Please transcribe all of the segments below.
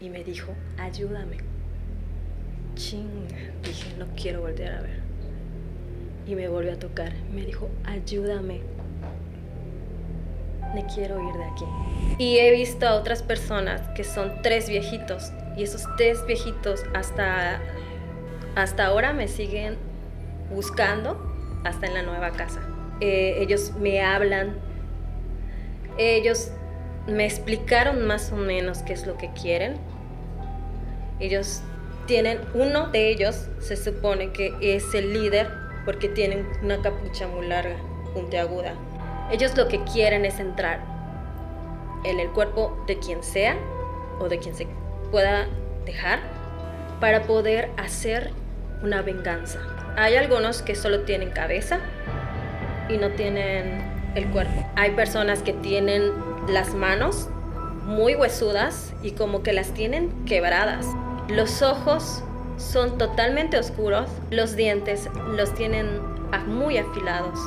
y me dijo, ayúdame. Ching, dije, no quiero voltear a ver. Y me volvió a tocar, me dijo, ayúdame. Me quiero ir de aquí. Y he visto a otras personas que son 3 viejitos. Y esos 3 viejitos hasta ahora me siguen buscando, hasta en la nueva casa. Ellos me hablan. Ellos me explicaron más o menos qué es lo que quieren. Uno de ellos se supone que es el líder porque tienen una capucha muy larga, puntiaguda. Ellos lo que quieren es entrar en el cuerpo de quien sea o de quien se pueda dejar para poder hacer una venganza. Hay algunos que solo tienen cabeza y no tienen el cuerpo. Hay personas que tienen las manos muy huesudas y como que las tienen quebradas. Los ojos son totalmente oscuros, los dientes los tienen muy afilados.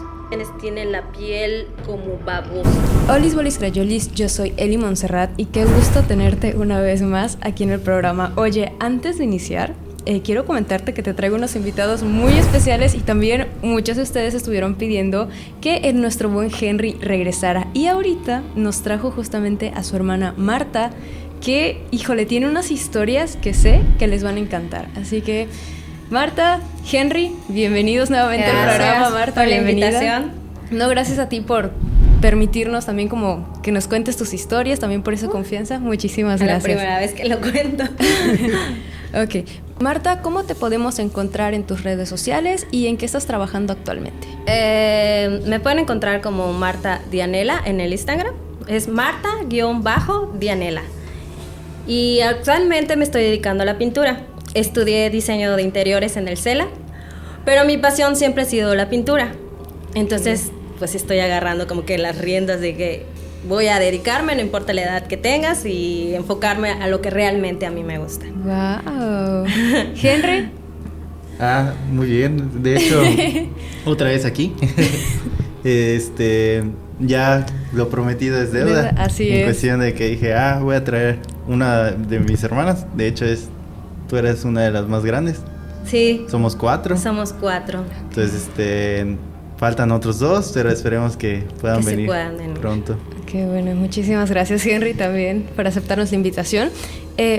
Tienen la piel como babosa. Olis bolis crayolis, yo soy Eli Montserrat y qué gusto tenerte una vez más aquí en el programa. Oye, antes de iniciar, quiero comentarte que te traigo unos invitados muy especiales y también muchos de ustedes estuvieron pidiendo que nuestro buen Henry regresara. Y ahorita nos trajo justamente a su hermana Marta, que, híjole, tiene unas historias que sé que les van a encantar. Así que, Marta, Henry, bienvenidos nuevamente al programa. Marta, por la bienvenida. Invitación. No, gracias a ti por permitirnos también como que nos cuentes tus historias, también por esa confianza. Muchísimas gracias. Es la primera vez que lo cuento. Ok. Marta, ¿cómo te podemos encontrar en tus redes sociales y en qué estás trabajando actualmente? Me pueden encontrar como Marta Dianela en el Instagram. Es Marta-Dianela. Y actualmente me estoy dedicando a la pintura. Estudié diseño de interiores en el CELA, pero mi pasión siempre ha sido la pintura. Entonces, pues estoy agarrando como que las riendas de que voy a dedicarme, no importa la edad que tengas, y enfocarme a lo que realmente a mí me gusta. ¡Wow! ¿Henry? Muy bien. De hecho, otra vez aquí. Ya lo prometido es deuda. Así es. En cuestión de que dije, voy a traer una de mis hermanas. De hecho, tú eres una de las más grandes. Sí. Somos 4. Somos 4. Entonces, faltan otros 2, pero esperemos que puedan venir pronto. Qué bueno, muchísimas gracias, Henry, también por aceptarnos la invitación.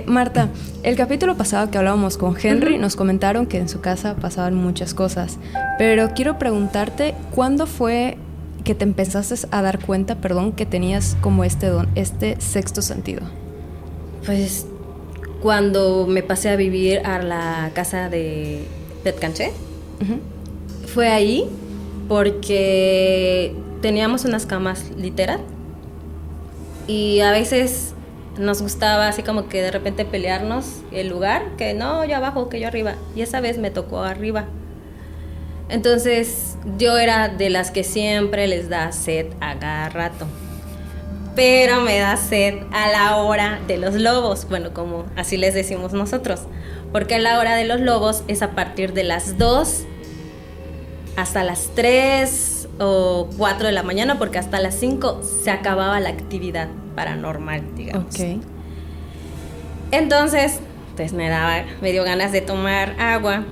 Marta, el capítulo pasado que hablábamos con Henry, nos comentaron que en su casa pasaban muchas cosas, pero quiero preguntarte, ¿cuándo fue que te empezaste a dar cuenta, que tenías como este don, este sexto sentido? Pues cuando me pasé a vivir a la casa de Petcanché, fue ahí porque teníamos unas camas literal y a veces nos gustaba así como que de repente pelearnos el lugar, que no, yo abajo, que yo arriba, y esa vez me tocó arriba. Entonces yo era de las que siempre les da sed a cada rato, pero me da sed a la hora de los lobos, bueno, como así les decimos nosotros, porque la hora de los lobos es a partir de las 2 hasta las 3 o 4 de la mañana, porque hasta las 5 se acababa la actividad paranormal, digamos. Okay. Entonces, pues me dio ganas de tomar agua.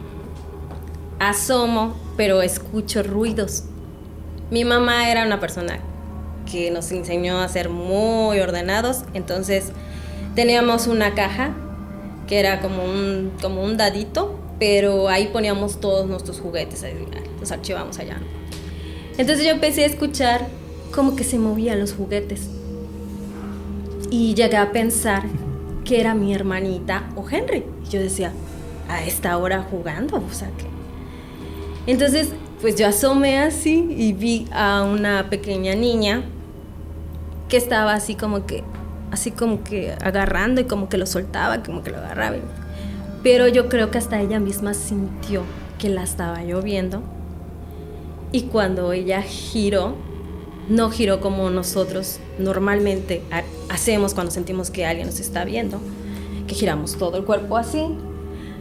Asomo, pero escucho ruidos. Mi mamá era una persona que nos enseñó a ser muy ordenados, entonces teníamos una caja que era como un dadito, pero ahí poníamos todos nuestros juguetes, los archivamos allá. Entonces yo empecé a escuchar como que se movían los juguetes y llegué a pensar que era mi hermanita o Henry. Y yo decía, a esta hora jugando, o sea que... Entonces, pues yo asomé así y vi a una pequeña niña que estaba así como que agarrando y como que lo soltaba, como que lo agarraba. Pero yo creo que hasta ella misma sintió que la estaba yo viendo. Y cuando ella giró, no giró como nosotros normalmente hacemos cuando sentimos que alguien nos está viendo, que giramos todo el cuerpo así.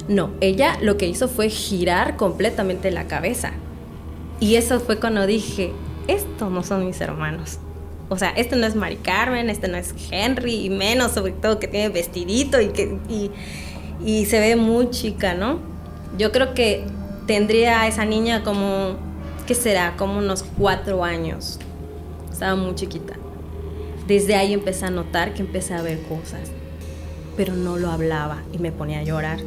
No, ella lo que hizo fue girar completamente la cabeza. Y eso fue cuando dije, estos no son mis hermanos. O sea, este no es Mari Carmen, este no es Henry, y menos sobre todo que tiene vestidito y se ve muy chica, ¿no? Yo creo que tendría a esa niña como, ¿qué será? Como unos 4 años. Estaba muy chiquita. Desde ahí empecé a notar que empecé a ver cosas, pero no lo hablaba y me ponía a llorar.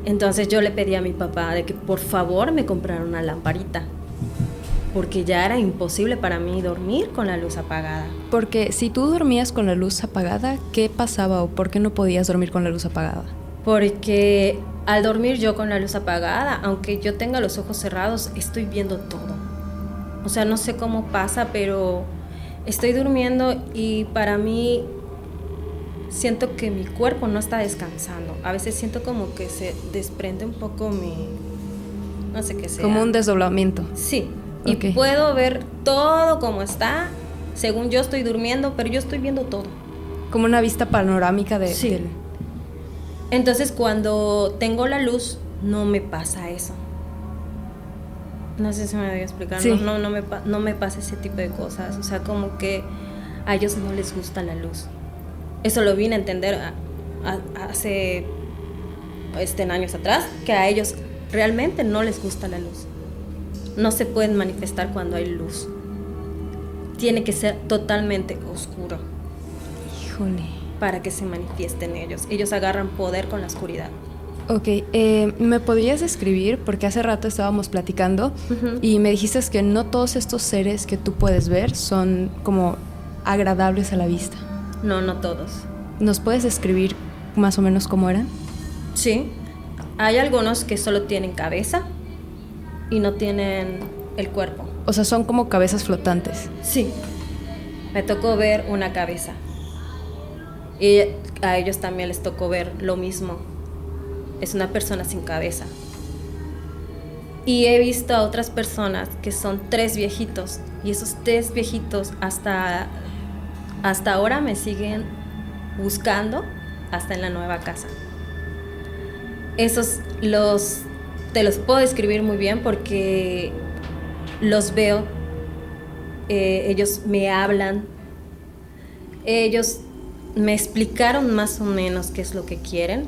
Entonces yo le pedí a mi papá de que por favor me comprara una lamparita, porque ya era imposible para mí dormir con la luz apagada. Porque si tú dormías con la luz apagada, ¿qué pasaba o por qué no podías dormir con la luz apagada? Porque al dormir yo con la luz apagada, aunque yo tenga los ojos cerrados, estoy viendo todo. O sea, no sé cómo pasa, pero estoy durmiendo y para mí siento que mi cuerpo no está descansando. A veces siento como que se desprende un poco no sé qué sea. Como un desdoblamiento. Sí. Okay. Y puedo ver todo como está, según yo estoy durmiendo, pero yo estoy viendo todo. Como una vista panorámica de... Sí. Entonces cuando tengo la luz, no me pasa eso. No sé si me voy a explicar. Sí. No me pasa ese tipo de cosas. O sea, como que a ellos no les gusta la luz. Eso lo vine a entender hace años atrás, que a ellos realmente no les gusta la luz. No se pueden manifestar cuando hay luz. Tiene que ser totalmente oscuro. Híjole. Para que se manifiesten ellos. Ellos agarran poder con la oscuridad. Ok, ¿me podrías describir? Porque hace rato estábamos platicando y me dijiste que no todos estos seres que tú puedes ver son como agradables a la vista. No, no todos. ¿Nos puedes describir más o menos cómo eran? Sí. Hay algunos que solo tienen cabeza y no tienen el cuerpo. O sea, son como cabezas flotantes. Sí. Me tocó ver una cabeza. Y a ellos también les tocó ver lo mismo. Es una persona sin cabeza. Y he visto a otras personas que son 3 viejitos. Y esos 3 viejitos hasta ahora me siguen buscando hasta en la nueva casa. Esos te los puedo describir muy bien porque los veo. Ellos me hablan. Ellos me explicaron más o menos qué es lo que quieren.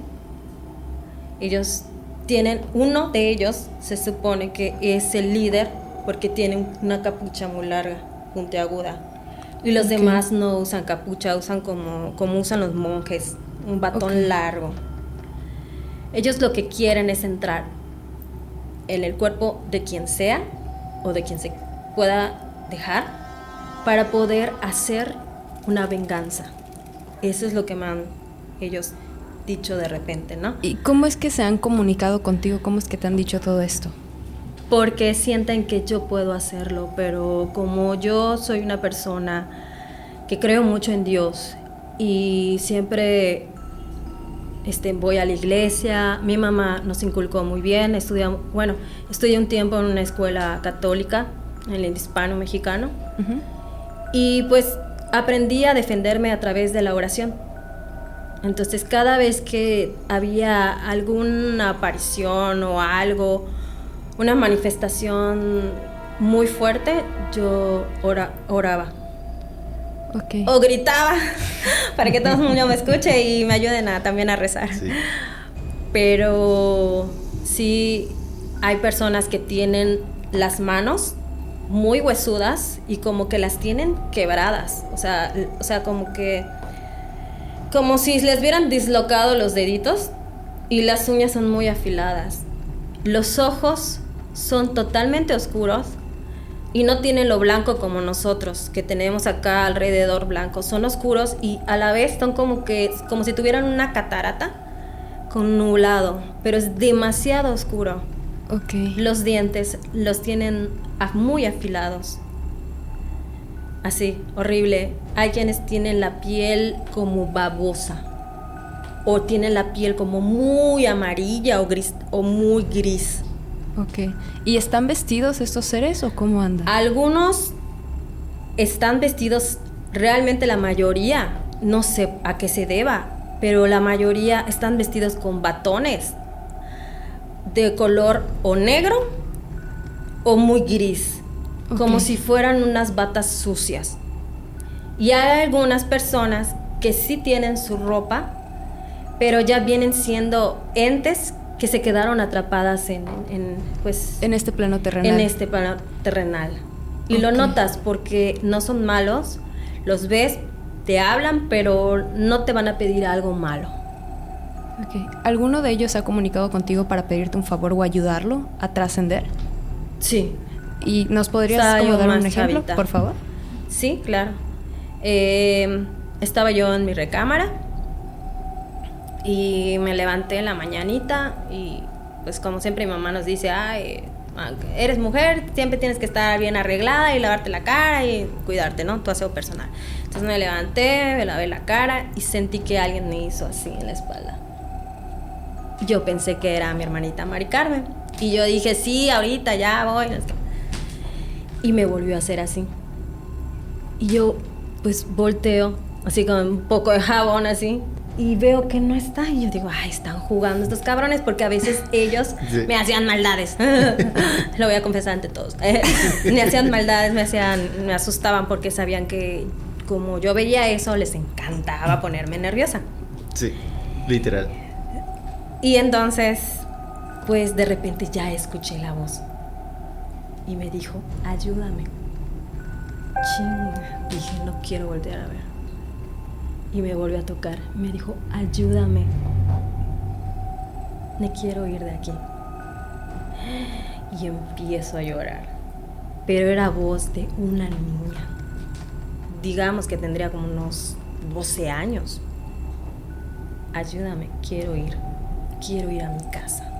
Uno de ellos se supone que es el líder porque tiene una capucha muy larga, puntiaguda. Y los demás no usan capucha, usan como usan los monjes, un batón largo. Ellos lo que quieren es entrar en el cuerpo de quien sea o de quien se pueda dejar para poder hacer una venganza. Eso es lo que me han ellos dicho de repente, ¿no? ¿Y cómo es que se han comunicado contigo? ¿Cómo es que te han dicho todo esto? Porque sienten que yo puedo hacerlo, pero como yo soy una persona que creo mucho en Dios y siempre voy a la iglesia, mi mamá nos inculcó muy bien, estudié un tiempo en una escuela católica, en el hispano mexicano, y pues aprendí a defenderme a través de la oración. Entonces cada vez que había alguna aparición o algo, una manifestación muy fuerte, yo oraba. Okay. O gritaba para que todo el mundo me escuche y me ayuden también a rezar. Sí. Pero sí hay personas que tienen las manos muy huesudas y como que las tienen quebradas. O sea, como si les hubieran dislocado los deditos y las uñas son muy afiladas. Los ojos son totalmente oscuros y no tienen lo blanco como nosotros, que tenemos acá alrededor blanco. Son oscuros y a la vez son como si tuvieran una catarata con nublado, pero es demasiado oscuro. Okay. Los dientes los tienen muy afilados. Así, horrible. Hay quienes tienen la piel como babosa o tienen la piel como muy amarilla o gris o muy gris. Ok. ¿Y están vestidos estos seres o cómo andan? Algunos están vestidos, realmente la mayoría, no sé a qué se deba, pero la mayoría están vestidos con batones de color o negro o muy gris, como si fueran unas batas sucias. Y hay algunas personas que sí tienen su ropa, pero ya vienen siendo entes que se quedaron atrapadas pues, en este plano terrenal. En este plano terrenal. Y lo notas porque no son malos, los ves, te hablan, pero no te van a pedir algo malo. Okay. ¿Alguno de ellos ha comunicado contigo para pedirte un favor o ayudarlo a trascender? Sí. ¿Y nos podrías como dar un ejemplo, por favor? Sí, claro. Estaba yo en mi recámara y me levanté en la mañanita y pues como siempre mi mamá nos dice, eres mujer, siempre tienes que estar bien arreglada y lavarte la cara y cuidarte, ¿no? Tu aseo personal. Entonces me levanté, me lavé la cara y sentí que alguien me hizo así en la espalda. Yo pensé que era mi hermanita Mari Carmen y yo dije, sí, ahorita ya voy. Y me volvió a hacer así. Y yo pues volteo así con un poco de jabón así y veo que no está y yo digo, están jugando estos cabrones, porque a veces ellos me hacían maldades. Lo voy a confesar ante todos. Me hacían maldades, me asustaban porque sabían que como yo veía eso les encantaba ponerme nerviosa. Sí, literal. Y entonces pues de repente ya escuché la voz y me dijo, ayúdame. Chinga, dije, no quiero voltear a ver. Y me volvió a tocar. Me dijo, ayúdame. Me quiero ir de aquí. Y empiezo a llorar. Pero era voz de una niña. Digamos que tendría como unos 12 años. Ayúdame, quiero ir. Quiero ir a mi casa.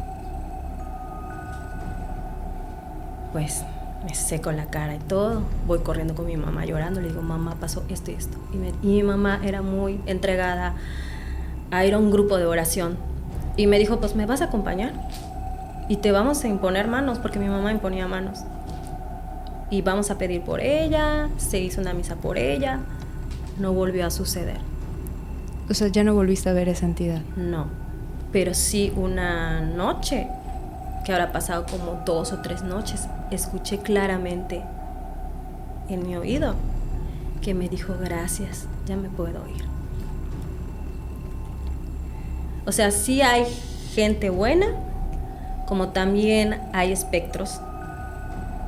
Pues me seco la cara y todo, voy corriendo con mi mamá llorando, le digo, mamá, pasó esto y esto. Y mi mamá era muy entregada a ir a un grupo de oración. Y me dijo, pues me vas a acompañar y te vamos a imponer manos, porque mi mamá imponía manos. Y vamos a pedir por ella, se hizo una misa por ella, no volvió a suceder. O sea, ¿ya no volviste a ver esa entidad? No, pero sí una noche, que habrá pasado como 2 o 3 noches, escuché claramente en mi oído que me dijo, gracias, ya me puedo ir. O sea, sí hay gente buena, como también hay espectros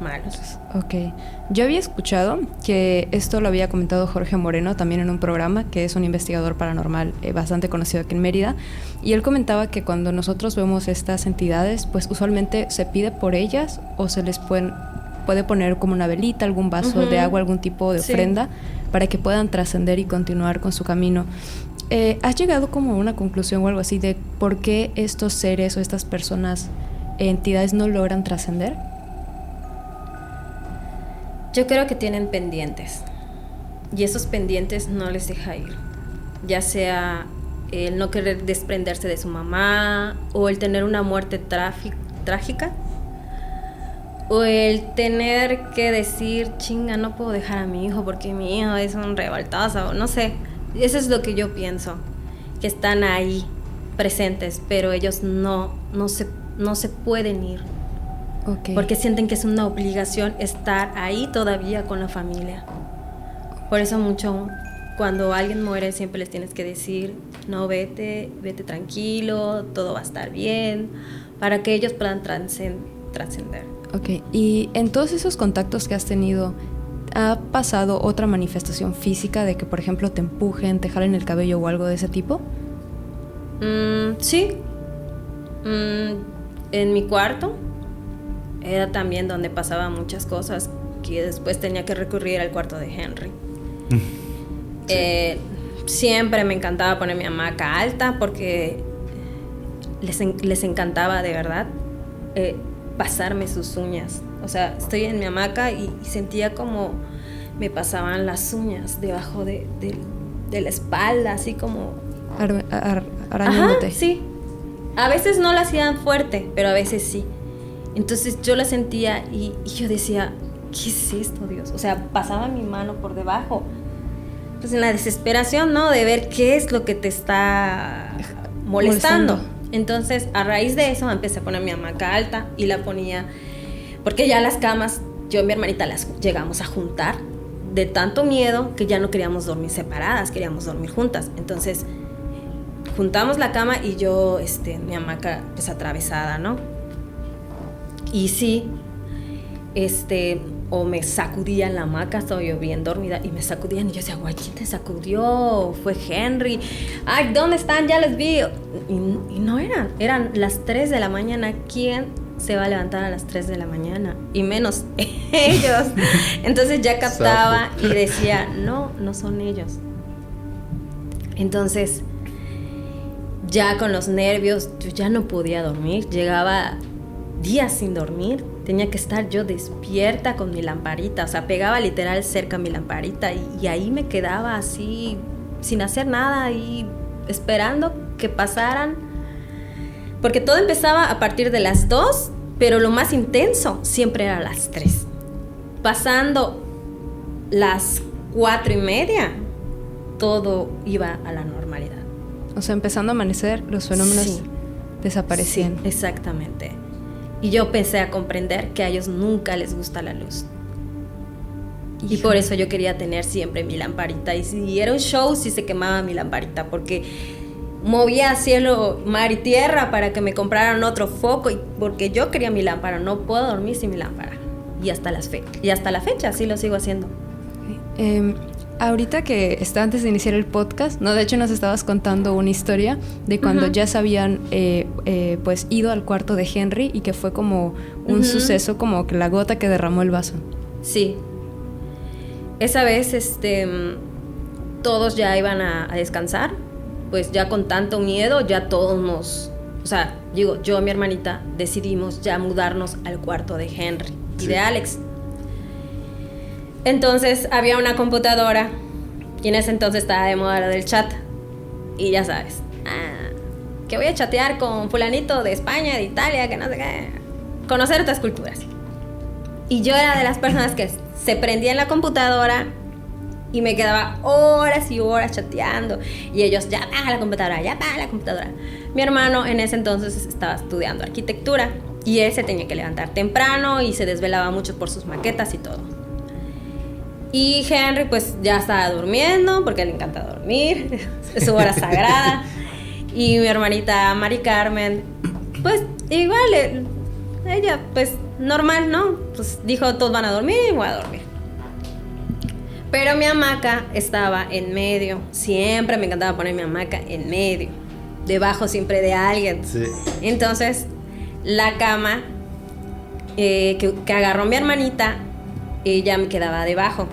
malos. Ok. Yo había escuchado que esto lo había comentado Jorge Moreno también en un programa, que es un investigador paranormal bastante conocido aquí en Mérida, y él comentaba que cuando nosotros vemos estas entidades, pues usualmente se pide por ellas o se les puede poner como una velita, algún vaso de agua, algún tipo de ofrenda, para que puedan trascender y continuar con su camino. ¿Has llegado como a una conclusión o algo así de por qué estos seres o estas personas, entidades, no logran trascender? Yo creo que tienen pendientes y esos pendientes no les deja ir, ya sea el no querer desprenderse de su mamá o el tener una muerte trágica o el tener que decir, chinga, no puedo dejar a mi hijo porque mi hijo es un revoltoso, no sé. Eso es lo que yo pienso, que están ahí presentes, pero ellos no se pueden ir. Okay. Porque sienten que es una obligación estar ahí todavía con la familia. Por eso mucho, cuando alguien muere, siempre les tienes que decir, no, vete tranquilo, todo va a estar bien, para que ellos puedan trascender. Ok, y en todos esos contactos que has tenido, ¿ha pasado otra manifestación física de que, por ejemplo, te empujen, te jalen el cabello o algo de ese tipo? Sí. En mi cuarto era también donde pasaban muchas cosas que después tenía que recurrir al cuarto de Henry. Sí. Siempre me encantaba poner mi hamaca alta porque les encantaba de verdad pasarme sus uñas. O sea, estoy en mi hamaca y sentía como me pasaban las uñas debajo de la espalda, así como arañándote. Ajá, sí. A veces no la hacían fuerte, pero a veces sí. Entonces yo la sentía y yo decía, ¿qué es esto, Dios? O sea, pasaba mi mano por debajo. Pues en la desesperación, ¿no? De ver qué es lo que te está molestando. Entonces, a raíz de eso, empecé a poner mi hamaca alta y la ponía, porque ya las camas, yo y mi hermanita las llegamos a juntar de tanto miedo que ya no queríamos dormir separadas, queríamos dormir juntas. Entonces juntamos la cama y yo, mi hamaca pues atravesada, ¿no? Y sí, o me sacudían la hamaca, estaba yo bien dormida y me sacudían y yo decía, guay, ¿quién te sacudió? Fue Henry. Ay, ¿dónde están? Ya los vi. Y no eran las 3 de la mañana. ¿Quién se va a levantar a las 3 de la mañana? Y menos ellos. Entonces ya captaba y decía, no son ellos. Entonces, ya con los nervios, yo ya no podía dormir. Llegaba días sin dormir. Tenía que estar yo despierta con mi lamparita. O sea, pegaba literal cerca a mi lamparita. Y ahí me quedaba así, sin hacer nada, y esperando que pasaran. Porque todo empezaba a partir de las 2, pero lo más intenso siempre era a las 3. Pasando las 4:30, todo iba a la normalidad. O sea, empezando a amanecer, los fenómenos desaparecían. Sí, exactamente. Y yo empecé a comprender que a ellos nunca les gusta la luz. Y por eso yo quería tener siempre mi lamparita. Y si era un show, sí se quemaba mi lamparita, porque movía cielo, mar y tierra para que me compraran otro foco, y porque yo quería mi lámpara. No puedo dormir sin mi lámpara. Y hasta la fecha sí lo sigo haciendo. Ahorita que está antes de iniciar el podcast, ¿no? De hecho nos estabas contando una historia de cuando ya se habían pues ido al cuarto de Henry, y que fue como un suceso, como que la gota que derramó el vaso. Sí. Esa vez todos ya iban a descansar, pues ya con tanto miedo, ya todos yo y mi hermanita decidimos ya mudarnos al cuarto de Henry y de Alex. Entonces había una computadora, y en ese entonces estaba de moda lo del chat. Y ya sabes, que voy a chatear con fulanito de España, de Italia, que no sé qué. Conocer otras culturas. Y yo era de las personas que se prendía en la computadora y me quedaba horas y horas chateando. Y ellos, ya apaga la computadora, ya apaga la computadora. Mi hermano en ese entonces estaba estudiando arquitectura, y él se tenía que levantar temprano y se desvelaba mucho por sus maquetas y todo. Y Henry pues ya estaba durmiendo, porque le encanta dormir, es su hora sagrada. Y mi hermanita Mari Carmen, pues igual, ella pues normal, ¿no? Pues dijo, todos van a dormir y voy a dormir. Pero mi hamaca estaba en medio. Siempre me encantaba poner mi hamaca en medio, debajo siempre de alguien. Sí. Entonces la cama que agarró mi hermanita, ella me quedaba debajo,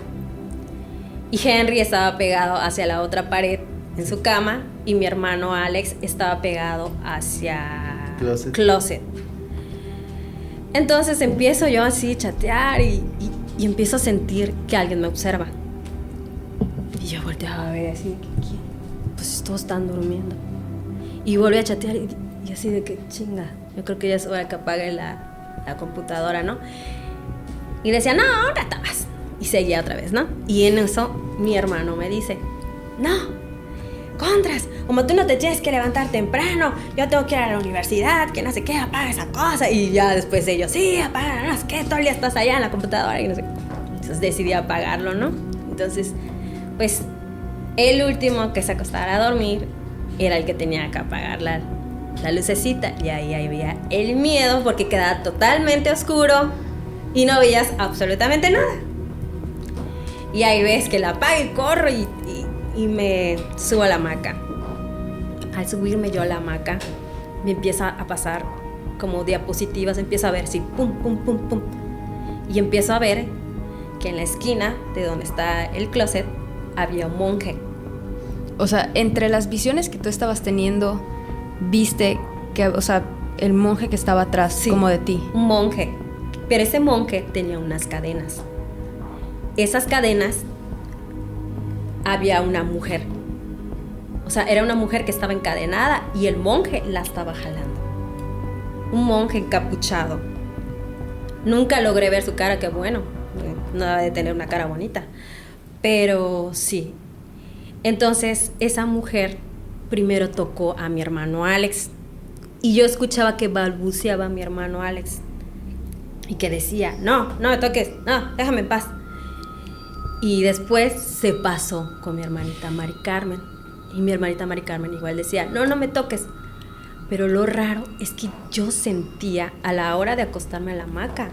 y Henry estaba pegado hacia la otra pared en su cama, y mi hermano Alex estaba pegado hacia closet. Entonces empiezo yo así a chatear y empiezo a sentir que alguien me observa, y yo volteaba a ver así, pues todos están durmiendo, y volví a chatear y así de que chinga, yo creo que ya es hora que apague la computadora, ¿no? Y decía, no, un rato más. Y seguía otra vez, ¿no? Y en eso mi hermano me dice, no, contras, como tú no te tienes que levantar temprano, yo tengo que ir a la universidad, que no sé qué, apaga esa cosa. Y ya después ellos, sí, apaga, no sé qué, todo el día estás allá en la computadora y no sé qué. Entonces decidí apagarlo, ¿no? Entonces, pues, el último que se acostara a dormir era el que tenía que apagar la lucecita. Y ahí había el miedo, porque quedaba totalmente oscuro y no veías absolutamente nada. Y ahí ves que la apago y corro y me subo a la hamaca. Al subirme yo a la hamaca, me empieza a pasar como diapositivas, empiezo a ver así, pum, pum, pum, pum. Y empiezo a ver que en la esquina de donde está el closet había un monje. O sea, entre las visiones que tú estabas teniendo, viste que, o sea, el monje que estaba atrás, sí, como de ti. Un monje. Pero ese monje tenía unas cadenas. Esas cadenas había una mujer. O sea, era una mujer que estaba encadenada y el monje la estaba jalando. Un monje encapuchado. Nunca logré ver su cara, que bueno, no debe de tener una cara bonita. Pero sí. Entonces, esa mujer primero tocó a mi hermano Alex. Y yo escuchaba que balbuceaba a mi hermano Alex. Y que decía, no me toques, no, déjame en paz. Y después se pasó con mi hermanita Mari Carmen. Y mi hermanita Mari Carmen igual decía, no, no me toques. Pero lo raro es que yo sentía a la hora de acostarme en la hamaca,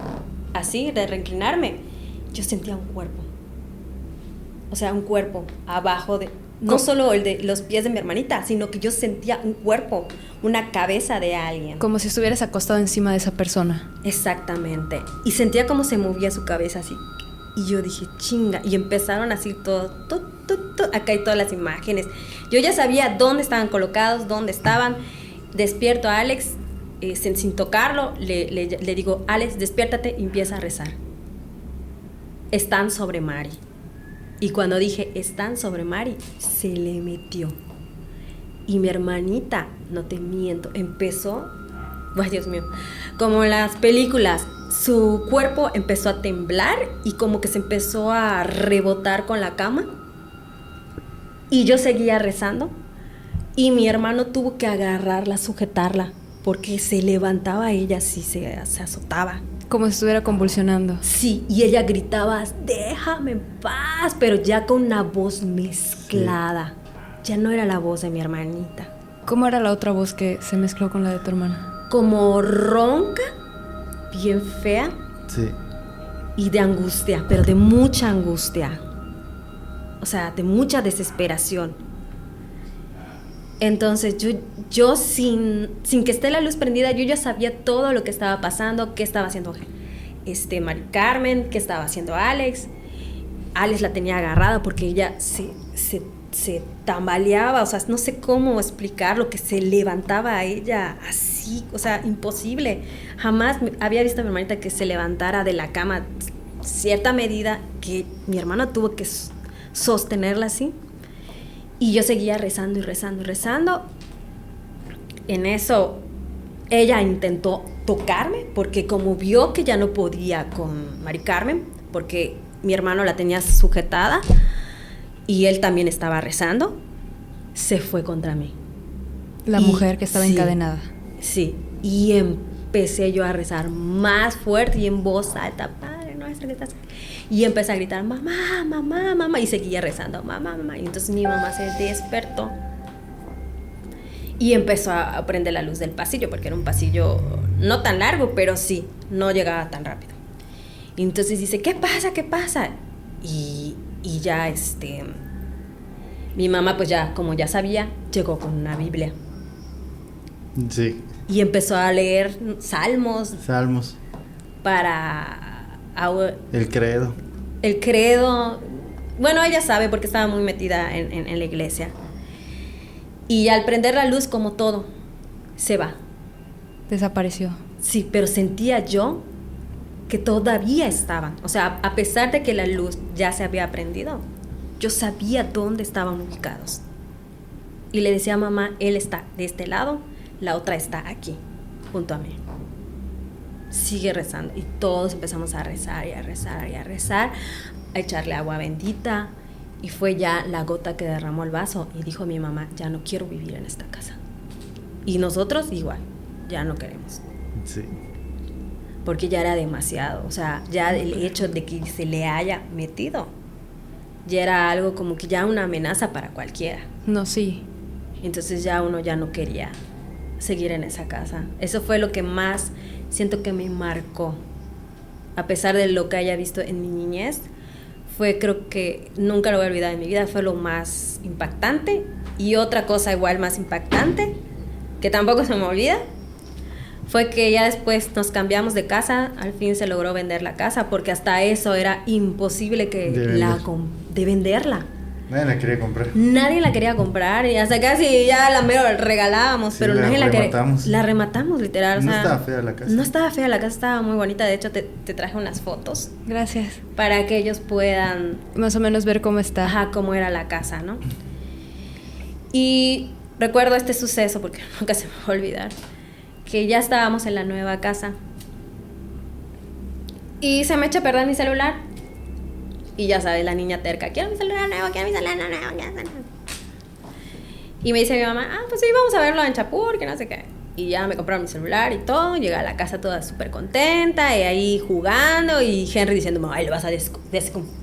así, de reinclinarme, yo sentía un cuerpo. O sea, un cuerpo abajo de... No solo el de los pies de mi hermanita, sino que yo sentía un cuerpo, una cabeza de alguien. Como si estuvieras acostado encima de esa persona. Exactamente. Y sentía cómo se movía su cabeza así. Y yo dije, chinga. Y empezaron así todo, acá hay todas las imágenes. Yo ya sabía dónde estaban colocados, dónde estaban. Despierto a Alex, sin tocarlo, le digo, Alex, despiértate y empieza a rezar. Están sobre Mari. Y cuando dije, están sobre Mari, se le metió. Y mi hermanita, no te miento, empezó, ay Dios mío, como en las películas, su cuerpo empezó a temblar y como que se empezó a rebotar con la cama. Y yo seguía rezando. Y mi hermano tuvo que agarrarla, sujetarla, porque se levantaba ella así, se azotaba. Como si estuviera convulsionando. Sí, y ella gritaba, déjame en paz, pero ya con una voz mezclada. Sí. Ya no era la voz de mi hermanita. ¿Cómo era la otra voz que se mezcló con la de tu hermana? Como ronca, bien fea. Sí. Y de angustia, pero de mucha angustia. O sea, de mucha desesperación. Entonces yo sin que esté la luz prendida, yo ya sabía todo lo que estaba pasando, qué estaba haciendo Mari Carmen, qué estaba haciendo Alex. Alex la tenía agarrada porque ella se tambaleaba, o sea, no sé cómo explicarlo, que se levantaba a ella así, o sea, imposible. Jamás había visto a mi hermanita que se levantara de la cama cierta medida que mi hermano tuvo que sostenerla así. Y yo seguía rezando y rezando y rezando. En eso, ella intentó tocarme, porque como vio que ya no podía con Mari Carmen, porque mi hermano la tenía sujetada y él también estaba rezando, se fue contra mí. La mujer que estaba encadenada. Sí, y empecé yo a rezar más fuerte y en voz alta, Padre nuestro que estás aquí. Y empecé a gritar, mamá, mamá, mamá, y seguía rezando, mamá, mamá. Y entonces mi mamá se despertó y empezó a prender la luz del pasillo, porque era un pasillo no tan largo, pero sí, no llegaba tan rápido. Y entonces dice, ¿qué pasa? ¿Qué pasa? Y ya mi mamá pues ya, como ya sabía, llegó con una Biblia. Sí. Y empezó a leer salmos. Para... El credo. El credo. Bueno, ella sabe porque estaba muy metida en la iglesia. Y al prender la luz, como todo, se va. Desapareció. Sí, pero sentía yo que todavía estaban. O sea, a pesar de que la luz ya se había prendido, yo sabía dónde estaban ubicados. Y le decía a mamá, él está de este lado, la otra está aquí, junto a mí. Sigue rezando. Y todos empezamos a rezar y a rezar y a rezar, a echarle agua bendita. Y fue ya la gota que derramó el vaso. Y dijo mi mamá, ya no quiero vivir en esta casa. Y nosotros igual, ya no queremos. Sí. Porque ya era demasiado. O sea, ya el hecho de que se le haya metido, ya era algo como que ya una amenaza para cualquiera. No, sí. Entonces ya uno ya no quería seguir en esa casa. Eso fue lo que más siento que me marcó. A pesar de lo que haya visto en mi niñez, fue, creo que nunca lo voy a olvidar en mi vida, fue lo más impactante. Y otra cosa igual más impactante, que tampoco se me olvida, fue que ya después nos cambiamos de casa, al fin se logró vender la casa, porque hasta eso era imposible de venderla. Nadie la quería comprar. Nadie la quería comprar y hasta casi ya la mero regalábamos, sí, pero nadie la quería. La rematamos, literal. No, o sea, estaba fea la casa. No estaba fea la casa, estaba muy bonita. De hecho, te traje unas fotos. Gracias. Para que ellos puedan más o menos ver cómo está. Ajá, cómo era la casa, ¿no? Y recuerdo este suceso porque nunca se me va a olvidar, que ya estábamos en la nueva casa y se me echa a perder mi celular. Y ya sabes, la niña terca, quiero mi celular nuevo, quiero mi celular nuevo, quiero mi celular nuevo. Y me dice mi mamá, pues sí, vamos a verlo en Chapur, que no sé qué. Y ya me compraron mi celular y todo. Llegué a la casa toda súper contenta, y ahí jugando. Y Henry diciendo, ay, lo vas a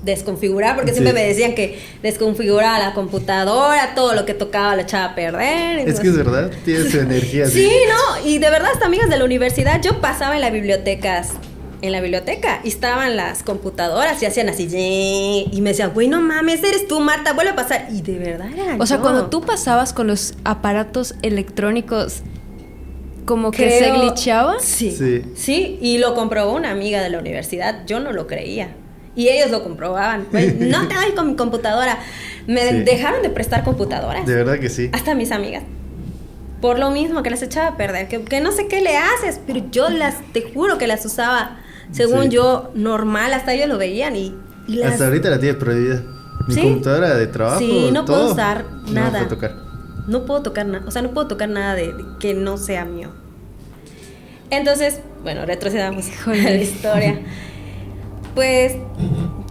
desconfigurar. Porque siempre me decían que desconfiguraba la computadora, todo lo que tocaba lo echaba a perder. Entonces, es que es verdad, tiene su energía. Sí, ¿no? Y de verdad, hasta amigas de la universidad, yo pasaba en la biblioteca y estaban las computadoras y hacían así, y me decían, güey, no mames, eres tú, Marta, vuelve a pasar. Y de verdad era O sea, yo. cuando tú pasabas con los aparatos electrónicos, como que se glitchaba. Sí, y lo comprobó una amiga de la universidad, yo no lo creía. Y ellos lo comprobaban. Güey, no te doy con mi computadora. Me dejaron de prestar computadoras. De verdad que sí. Hasta mis amigas. Por lo mismo, que las echaba a perder. Que no sé qué le haces, pero yo te juro que las usaba, según yo, normal. Hasta ellos lo veían y hasta ahorita la tienes prohibida. Mi computadora de trabajo. Sí, no puedo usar nada. No puedo tocar. No puedo tocar nada. O sea, no puedo tocar nada de que no sea mío. Entonces, bueno, retrocedamos a la historia. Pues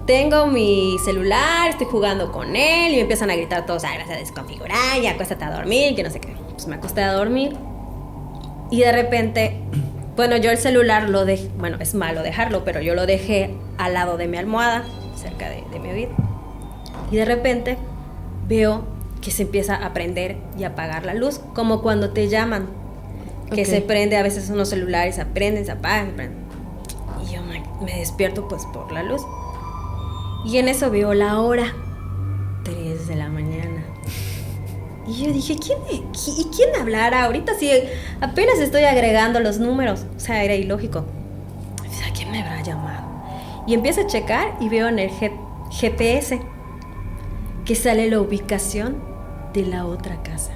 tengo mi celular, estoy jugando con él y me empiezan a gritar todos, vas a desconfigurar, ya acuéstate a dormir, que no sé qué. Pues me acosté a dormir y de repente, bueno, yo el celular lo dejé, bueno, es malo dejarlo, pero yo lo dejé al lado de mi almohada, cerca de mi oído. Y de repente veo que se empieza a prender y apagar la luz, como cuando te llaman, que se prende a veces unos celulares, se prenden, se apagan, se prenden. Y yo me despierto pues por la luz. Y en eso veo la hora, 3 de la mañana. Y yo dije, ¿quién hablará ahorita si apenas estoy agregando los números? O sea, era ilógico. O sea, ¿quién me habrá llamado? Y empiezo a checar y veo en el GPS que sale la ubicación de la otra casa.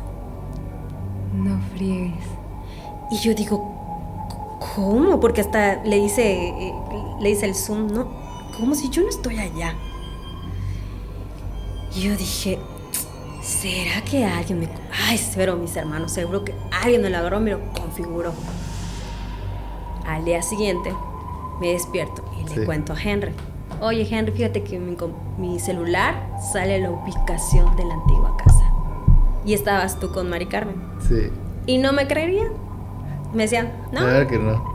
No friegues. Y yo digo, ¿cómo? Porque hasta le hice el zoom, ¿no? Como si yo no estoy allá. Y yo dije, ¿será que alguien me... Ay, espero mis hermanos, seguro que alguien me lo agarró y me lo configuró. Al día siguiente me despierto y le cuento a Henry. Oye, Henry, fíjate que mi celular sale la ubicación de la antigua casa. Y estabas tú con Mari Carmen. Sí. Y no me creerían. Me decían, no. Claro que no.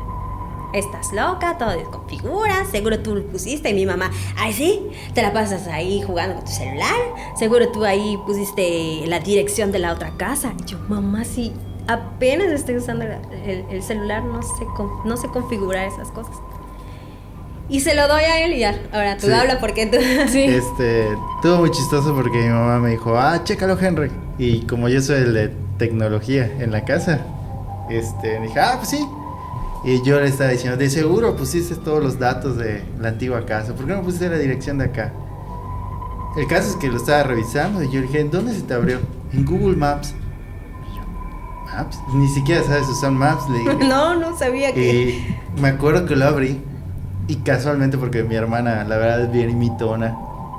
Estás loca, todo desconfigura, seguro tú lo pusiste. Y mi mamá, ay sí, te la pasas ahí jugando con tu celular, seguro tú ahí pusiste la dirección de la otra casa. Y yo, mamá, sí, apenas estoy usando el celular, no sé configurar esas cosas. Y se lo doy a él y ya, ahora tú habla porque tú... Sí. Estuvo muy chistoso porque mi mamá me dijo, chécalo, Henry. Y como yo soy el de tecnología en la casa, me dije, pues sí. Y yo le estaba diciendo, de seguro pusiste todos los datos de la antigua casa, ¿por qué no pusiste la dirección de acá? El caso es que lo estaba revisando y yo le dije, ¿dónde se te abrió? En Google Maps. Y yo, ¿Maps? Ni siquiera sabes usar Maps, le dije. No sabía que... Y me acuerdo que lo abrí y casualmente porque mi hermana, la verdad, es bien imitona.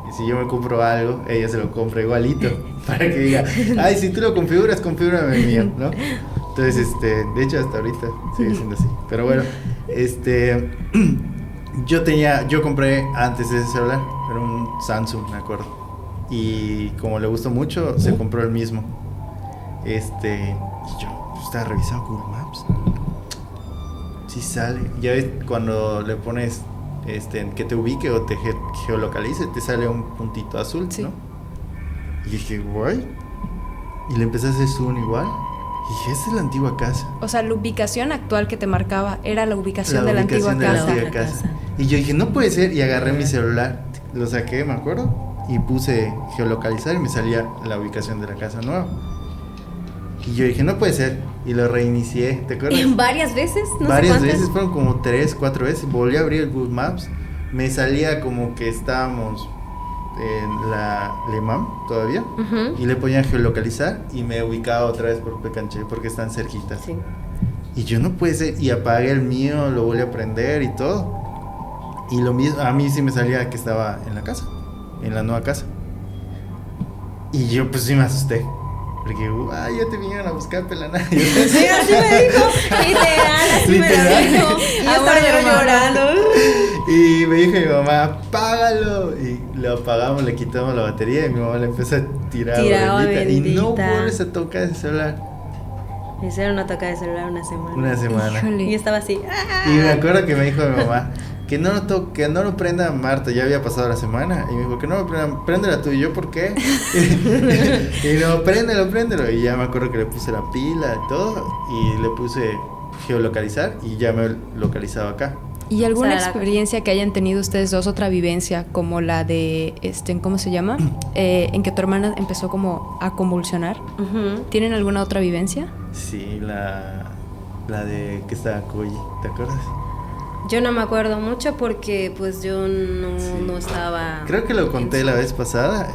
Y si yo me compro algo, ella se lo compra igualito. Para que diga, ay, si tú lo configuras, configúrame el mío, ¿no? Entonces, de hecho hasta ahorita sigue siendo así. Pero bueno, yo compré antes de ese celular, era un Samsung, me acuerdo. Y como le gustó mucho, se compró el mismo. Y yo estaba revisando Google Maps. Sí sale. Ya ves, cuando le pones que te ubique o te geolocalice, te sale un puntito azul, ¿no? Y dije, guay. Y le empecé a hacer zoom igual. Y dije, esta es la antigua casa. O sea, la ubicación actual que te marcaba era la ubicación de la antigua casa. Y yo dije, no puede ser. Y agarré mi celular, lo saqué, me acuerdo, y puse geolocalizar y me salía la ubicación de la casa nueva. Y yo dije, no puede ser. Y lo reinicié, ¿te acuerdas? ¿Varias veces? Varias veces, fueron como 3, 4 veces. Volví a abrir el Google Maps. Me salía como que estábamos en la Lemam todavía. Y le ponía geolocalizar y me ubicaba otra vez por Pecanché porque están cerquitas. Sí. Y yo no puede ser. Y apagué el mío, lo volví a prender y todo. Y lo mismo, a mí sí me salía que estaba en la casa, en la nueva casa. Y yo pues sí me asusté. Porque, ya te vinieron a buscar, pelana. Sí, así me dijo. Literal, me lo dijo. Y yo estaba llorando. Y me dijo mi mamá, págalo. Y lo apagamos, le quitamos la batería y mi mamá le empezó a tirar Tiraba bendita, y no bendita. vuelves a tocar ese celular. Me hicieron una toca de celular una semana. Una semana. Híjole. Y estaba así. Y me acuerdo que me dijo mi mamá que no lo que no lo prenda Marta, ya había pasado la semana. Y me dijo que no lo prenda, préndela tú. Y yo, ¿por qué? Y no, préndelo. Y ya me acuerdo que le puse la pila y todo. Y le puse geolocalizar y ya me localizaba acá. ¿Y alguna O sea, experiencia que hayan tenido ustedes dos, otra vivencia, como la de, ¿cómo se llama? En que tu hermana empezó como a convulsionar. Ujú. ¿Tienen alguna otra vivencia? Sí, la de que estaba Koji, ¿te acuerdas? Yo no me acuerdo mucho porque pues yo no estaba... Creo que lo conté la vez pasada.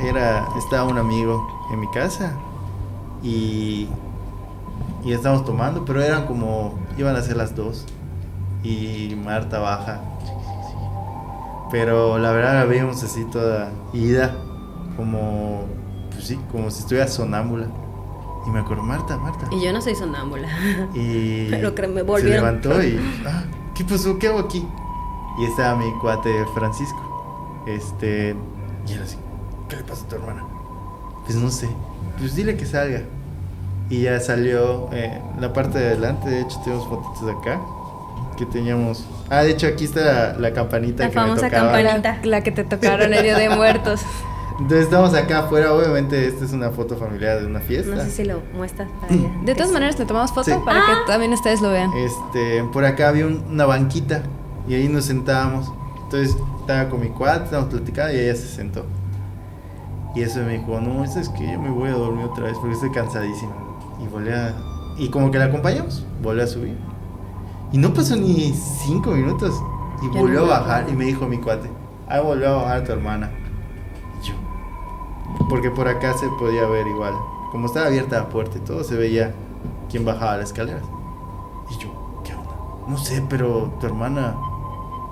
Estaba un amigo en mi casa y estábamos tomando, pero iban a ser las 2 y Marta baja. Pero la verdad la veíamos así toda ida, como si estuviera sonámbula. Y me acuerdo, Marta. Y yo no soy sonámbula. Y Pero que me se volvieron. levantó y, ¿qué pasó? ¿Qué hago aquí? Y estaba mi cuate Francisco. Y él así, ¿qué le pasa a tu hermana? Pues no sé, pues dile que salga. Y ya salió la parte de adelante. De hecho tenemos fotitos de acá que teníamos. De hecho aquí está la campanita La que me famosa tocaba. campanita. La que te tocaron el Día de Muertos. Entonces estamos acá afuera. Obviamente esta es una foto familiar de una fiesta. No sé si lo muestras para allá. De todas maneras, le tomamos foto Sí. para que también ustedes lo vean. Por acá había una banquita y ahí nos sentábamos. Entonces estaba con mi cuate, estábamos platicando y ella se sentó. Y eso me dijo, no, es que yo me voy a dormir otra vez porque estoy cansadísima. Y como que la acompañamos, volvió a subir. Y no pasó ni 5 minutos y Ya volvió no a me bajar acuerdo. y me dijo mi cuate, volvió a bajar tu hermana. Y yo, porque por acá se podía ver igual, como estaba abierta la puerta y todo, se veía quién bajaba las escaleras. Y yo, ¿qué onda? No sé, pero tu hermana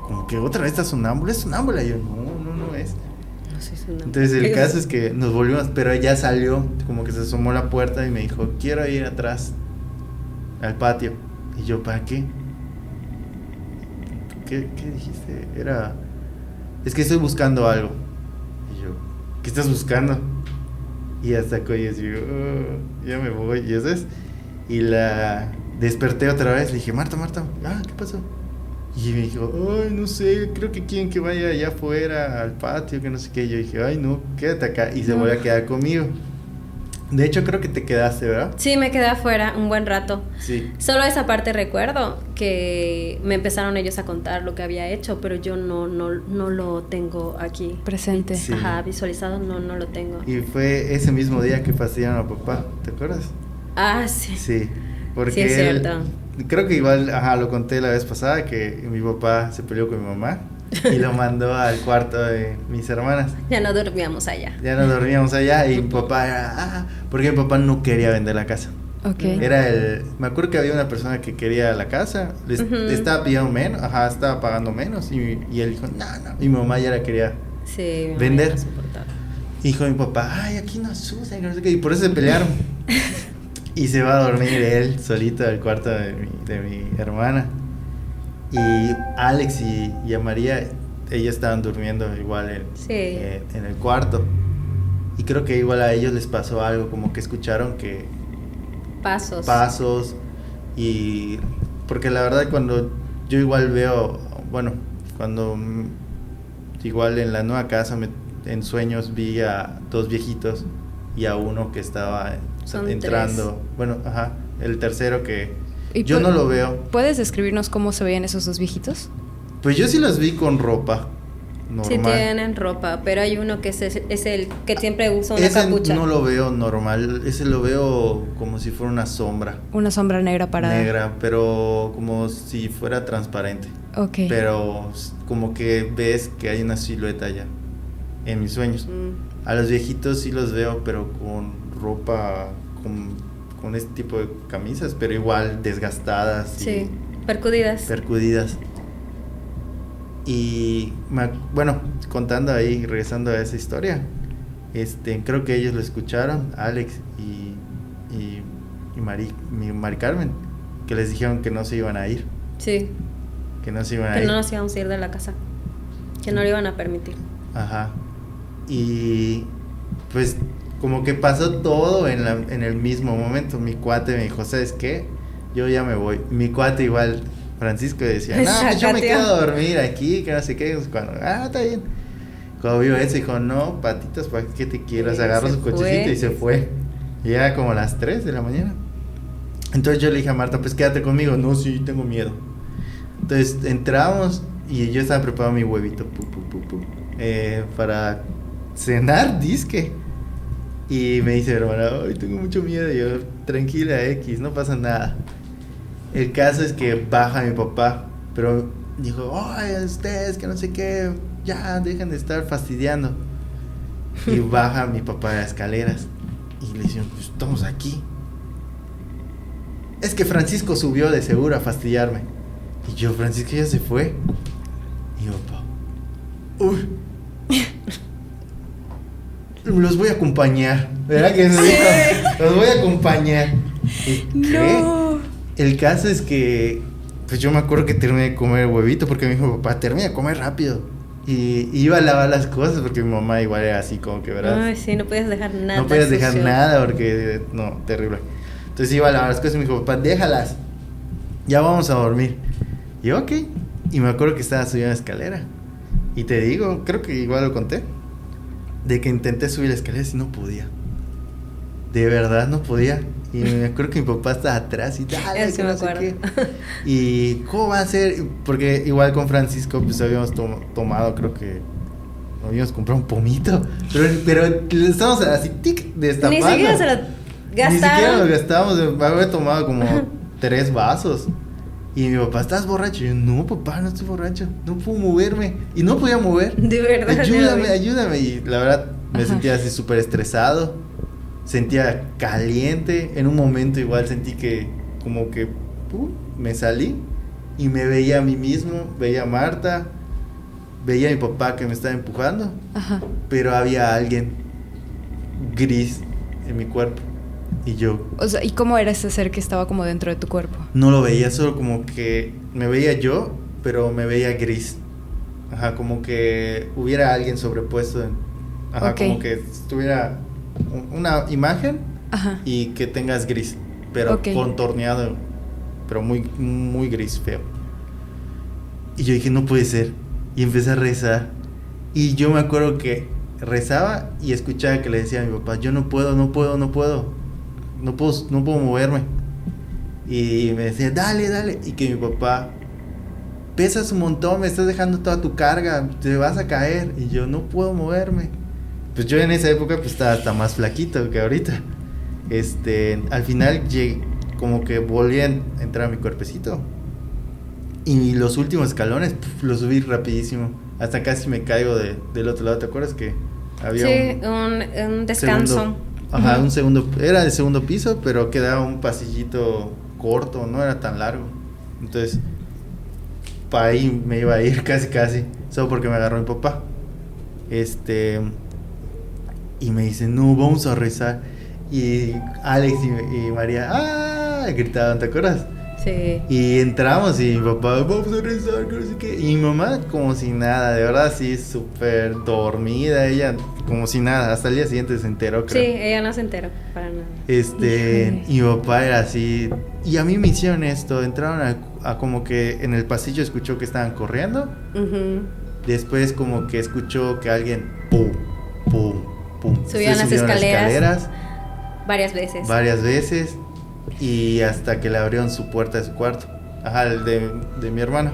como que otra vez está sonámbula. ¿Es sonámbula? Y yo, no es. No soy sonámbula. Entonces el caso es que nos volvimos, pero ella salió, como que se asomó a la puerta y me dijo, quiero ir atrás al patio. Y yo, ¿para qué? ¿Qué dijiste? Es que estoy buscando algo. Y yo, ¿qué estás buscando? Y hasta que y yo, ya me voy, y eso es. Y la desperté otra vez, le dije, Marta, ¿qué pasó? Y me dijo, no sé, creo que quieren que vaya allá afuera al patio, que no sé qué. Y yo dije, ay no, quédate acá. Y se vuelve a quedar conmigo. De hecho creo que te quedaste, ¿verdad? Sí, me quedé afuera un buen rato. Sí. Solo esa parte recuerdo que me empezaron ellos a contar lo que había hecho, pero yo no lo tengo aquí Presente. Sí. Ajá, visualizado, no lo tengo. Y fue ese mismo día que fastidiaron a papá, ¿te acuerdas? Sí. Sí, porque Sí, es él, cierto. creo que igual, lo conté la vez pasada, que mi papá se peleó con mi mamá y lo mandó al cuarto de mis hermanas. Ya no dormíamos allá. Ya nos dormíamos allá y mi papá era, porque mi papá no quería vender la casa. Ok. Me acuerdo que había una persona que quería la casa, le estaba pidiendo menos, estaba pagando menos y él dijo, no, y mi mamá ya la quería Sí, mi mamá vender. ya no soportaba. Y dijo mi papá, aquí no asusta, que no sé qué, y por eso se pelearon. Y se va a dormir él solito al cuarto de mi hermana. Y Alex y a María, ellos estaban durmiendo igual en el cuarto. Y creo que igual a ellos les pasó algo, como que escucharon que pasos. Y porque la verdad cuando yo igual veo, cuando igual en la nueva casa en sueños vi a 2 viejitos y a uno que estaba Son entrando. 3. El tercero que ¿Y yo no lo veo. ¿Puedes describirnos cómo se veían esos 2 viejitos? Pues yo sí los vi con ropa normal. Sí tienen ropa, pero hay uno que es el que siempre usa una Ese capucha. no lo veo normal, ese lo veo como si fuera una sombra. Una sombra negra parada. Negra, pero como si fuera transparente. Ok. Pero como que ves que hay una silueta allá en mis sueños. Mm. A los viejitos sí los veo, pero con ropa, con este tipo de camisas, pero igual desgastadas. Sí, percudidas. Percudidas. Y contando ahí, regresando a esa historia, creo que ellos lo escucharon, Alex y Mari Carmen, que les dijeron que no se iban a ir, Sí, que no se iban a que ir. no nos íbamos a ir de la casa, que no lo iban a permitir. Ajá. Y pues como que pasó todo en el mismo momento. Mi cuate me dijo, ¿sabes qué? Yo ya me voy. Mi cuate igual, Francisco, decía, no, pues yo me quedo a dormir aquí, que no sé qué. Cuando, está bien. Cuando vio eso, dijo, no, patitas, ¿para qué te quieras? Agarró su cochecito y se fue. Y era como las 3 de la mañana. Entonces yo le dije a Marta, pues quédate conmigo. No, sí, tengo miedo. Entonces entramos y yo estaba preparando mi huevito para cenar, disque. Y me dice mi hermana, ay, tengo mucho miedo. Y yo, tranquila, X, no pasa nada. El caso es que baja mi papá, pero dijo, ay, ustedes que no sé qué, ya dejen de estar fastidiando. Y baja mi papá de las escaleras. Y le dicen, pues estamos aquí. Es que Francisco subió de seguro a fastidiarme. Y yo, Francisco ya se fue. Y yo, papá, uy, los voy a acompañar. ¿Verdad que eso dijo? Los voy a acompañar. ¿Y qué? No. El caso es que, pues yo me acuerdo que terminé de comer el huevito porque me dijo, papá, termina de comer rápido. Y iba a lavar las cosas porque mi mamá igual era así como que, ¿verdad? Ay, sí, no podías dejar nada. No podías dejar sucio. nada porque, no, terrible. Entonces iba a lavar las cosas y me dijo, papá, déjalas. Ya vamos a dormir. Y yo, ok. Y me acuerdo que estaba subiendo la escalera. Y te digo, creo que igual lo conté, de que intenté subir la escalera y no podía. De verdad no podía. Y me acuerdo que mi papá estaba atrás y dale, Es que que me no sé acuerdo. qué. Y ¿cómo va a ser? Porque igual con Francisco pues habíamos tomado, creo que habíamos comprado un pomito. Pero estábamos así, tic, destapando. Ni siquiera se lo gastaron. Ni siquiera lo gastábamos. Había tomado como 3 vasos. Y mi papá, ¿estás borracho? Y yo, no, papá, no estoy borracho. No puedo moverme. Y no podía mover. De verdad. Ayúdame, ayúdame. Y la verdad me Ajá. sentía así súper estresado. Sentía caliente. En un momento igual sentí que como que me salí. Y me veía a mí mismo, veía a Marta, veía a mi papá que me estaba empujando. Ajá. Pero había alguien gris en mi cuerpo. Y yo O sea, ¿y cómo era ese ser que estaba como dentro de tu cuerpo? no lo veía, solo como que me veía yo, pero me veía gris. Ajá, como que hubiera alguien sobrepuesto. Ajá, Ok. como que estuviera una imagen Ajá. y que tengas gris, pero Ok. contorneado, pero muy, muy gris, feo. Y yo dije, no puede ser. Y empecé a rezar. Y yo me acuerdo que rezaba y escuchaba que le decía a mi papá, yo no puedo, no puedo, no puedo. No puedo moverme. Y me decía, dale, dale. Y que mi papá, pesas un montón, me estás dejando toda tu carga, te vas a caer. Y yo, no puedo moverme. Pues yo en esa época pues estaba hasta más flaquito que ahorita. Al final como que volví a entrar a mi cuerpecito. Y los últimos escalones, los subí rapidísimo. Hasta casi me caigo del otro lado. ¿Te acuerdas que había Sí, un descanso. Ajá, un segundo, era el segundo piso, pero quedaba un pasillito corto, no era tan largo. Entonces, para ahí me iba a ir casi, solo porque me agarró mi papá. Y me dice, no, vamos a rezar. Y Alex y María, gritaban, ¿te acuerdas? Sí. Y entramos y mi papá, vamos a rezar, que no sé qué. Y mi mamá como si nada, de verdad, sí, súper dormida, ella como si nada. Hasta el día siguiente se enteró, creo. Sí, ella no se enteró para nada. Híjole. Y mi papá era así. Y a mí me hicieron esto, entraron a como que en el pasillo escuchó que estaban corriendo. Ujú. Después como que escuchó que alguien, pum, pum, pum. Subían las escaleras. Varias veces. Varias veces. Y hasta que le abrieron su puerta de su cuarto. Ajá, el de mi hermano.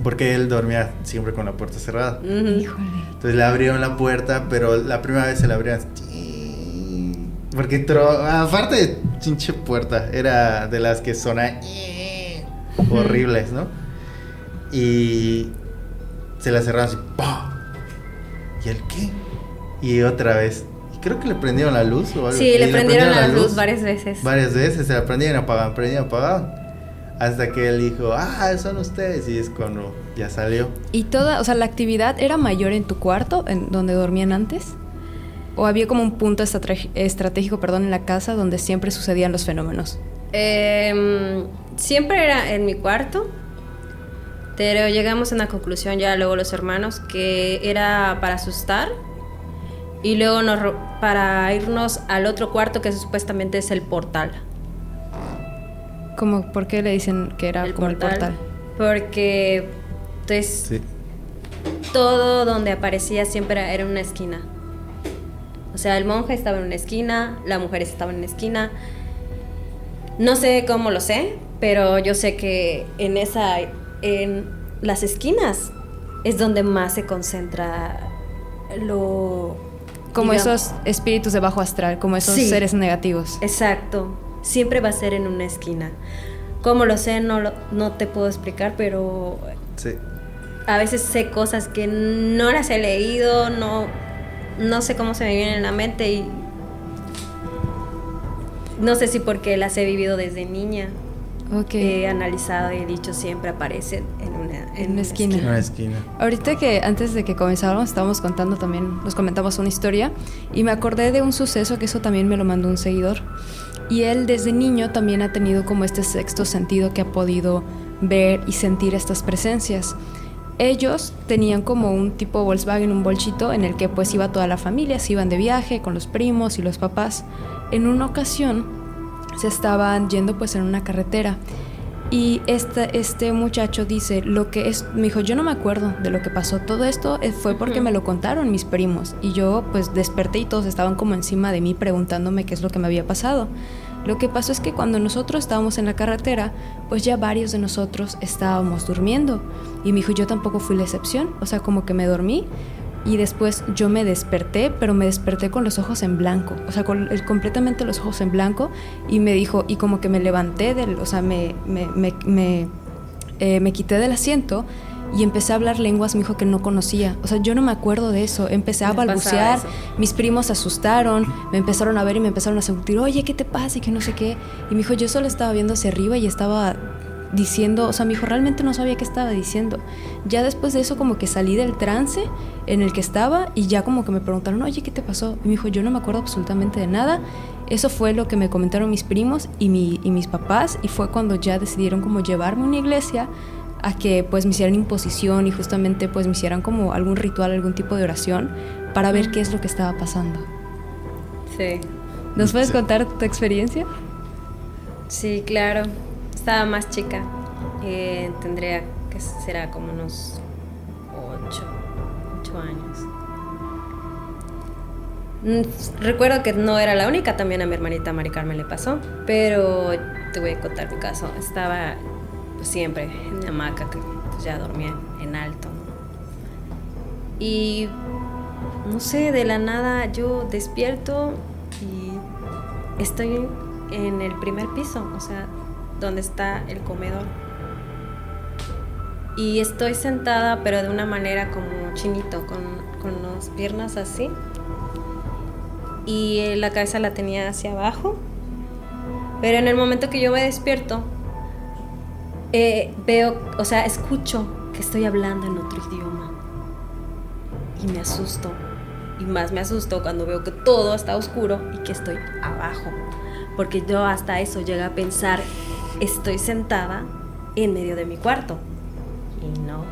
Porque él dormía siempre con la puerta cerrada. Ujú. Híjole. Entonces le abrieron la puerta, pero la primera vez se la abrieron. Porque aparte de chinche puerta, era de las que sonaban horribles, ¿no? Y se la cerraron así. ¡Pah! ¿Y el qué? Y otra vez. Y creo que le prendieron la luz o algo. Sí, Y le prendieron la luz varias veces. Varias veces se la prendían y apagaban. Hasta que él dijo, son ustedes. Y es cuando ya salió. ¿Y toda, o sea, la actividad era mayor en tu cuarto, en donde dormían antes? ¿O había como un punto estratégico, en la casa donde siempre sucedían los fenómenos? Siempre era en mi cuarto, pero llegamos a una conclusión ya luego los hermanos que era para asustar Y luego para irnos al otro cuarto que supuestamente es el portal. ¿Cómo? ¿Por qué le dicen que era como el portal? Porque entonces Sí. todo donde aparecía siempre era una esquina. O sea, el monje estaba en una esquina, la mujer estaba en una esquina. No sé cómo lo sé, pero yo sé que en las esquinas es donde más se concentra como digamos, esos espíritus de bajo astral, como esos sí, seres negativos. Exacto. Siempre va a ser en una esquina. Cómo lo sé, no te puedo explicar, pero Sí. a veces sé cosas que no las he leído, no sé cómo se me vienen en la mente y no sé si porque las he vivido desde niña. Ok. He analizado y he dicho siempre aparecen en una esquina. En una esquina. Ahorita que antes de que comenzáramos estábamos contando también, nos comentamos una historia y me acordé de un suceso que eso también me lo mandó un seguidor. Y él desde niño también ha tenido como este sexto sentido que ha podido ver y sentir estas presencias. Ellos tenían como un tipo Volkswagen, un bolchito en el que pues iba toda la familia, se iban de viaje con los primos y los papás. En una ocasión se estaban yendo pues en una carretera y este muchacho dice, me dijo, yo no me acuerdo de lo que pasó, todo esto fue porque me lo contaron mis primos y yo pues desperté y todos estaban como encima de mí preguntándome qué es lo que me había pasado. Lo que pasó es que cuando nosotros estábamos en la carretera, pues ya varios de nosotros estábamos durmiendo y me dijo, yo tampoco fui la excepción, o sea, como que me dormí y después yo me desperté, pero me desperté con los ojos en blanco, o sea, completamente los ojos en blanco y me dijo, y como que me levanté o sea, me quité del asiento y empecé a hablar lenguas, me dijo que no conocía, o sea, yo no me acuerdo de eso, empecé a balbucear, mis primos se asustaron, me empezaron a ver y me empezaron a sentir, oye, ¿qué te pasa? Y que no sé qué, y me dijo, yo solo estaba viendo hacia arriba y estaba diciendo, o sea, me dijo, realmente no sabía qué estaba diciendo. Ya después de eso como que salí del trance en el que estaba y ya como que me preguntaron, oye, ¿qué te pasó? Y me dijo, yo no me acuerdo absolutamente de nada. Eso fue lo que me comentaron mis primos y mis papás y fue cuando ya decidieron como llevarme a una iglesia a que pues me hicieran imposición y justamente pues me hicieran como algún ritual, algún tipo de oración para ver qué es lo que estaba pasando. Sí. ¿Nos puedes contar tu experiencia? Sí, claro. Estaba más chica. Tendría que será como unos 8 años. Recuerdo que no era la única, también a mi hermanita Mari Carmen le pasó, pero te voy a contar mi caso. Estaba pues, siempre en mi hamaca, que pues, ya dormía en alto, ¿no? Y no sé, de la nada yo despierto y estoy en el primer piso, o sea, donde está el comedor. Y estoy sentada, pero de una manera como chinito, con las piernas así. Y la cabeza la tenía hacia abajo. Pero en el momento que yo me despierto, veo, o sea, escucho que estoy hablando en otro idioma. Y me asusto. Y más me asusto cuando veo que todo está oscuro y que estoy abajo. Porque yo hasta eso llegué a pensar, estoy sentada en medio de mi cuarto. Y no.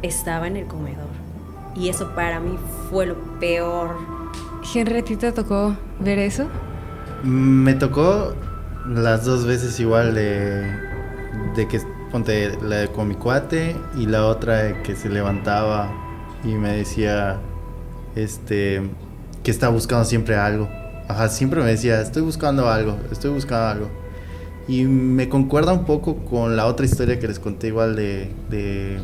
Estaba en el comedor. Y eso para mí fue lo peor. Henry, ¿a ti te tocó ver eso? Me tocó las dos veces igual de que ponte con mi cuate y la otra de que se levantaba y me decía que estaba buscando siempre algo. Ajá, siempre me decía, estoy buscando algo. Y me concuerda un poco con la otra historia que les conté igual de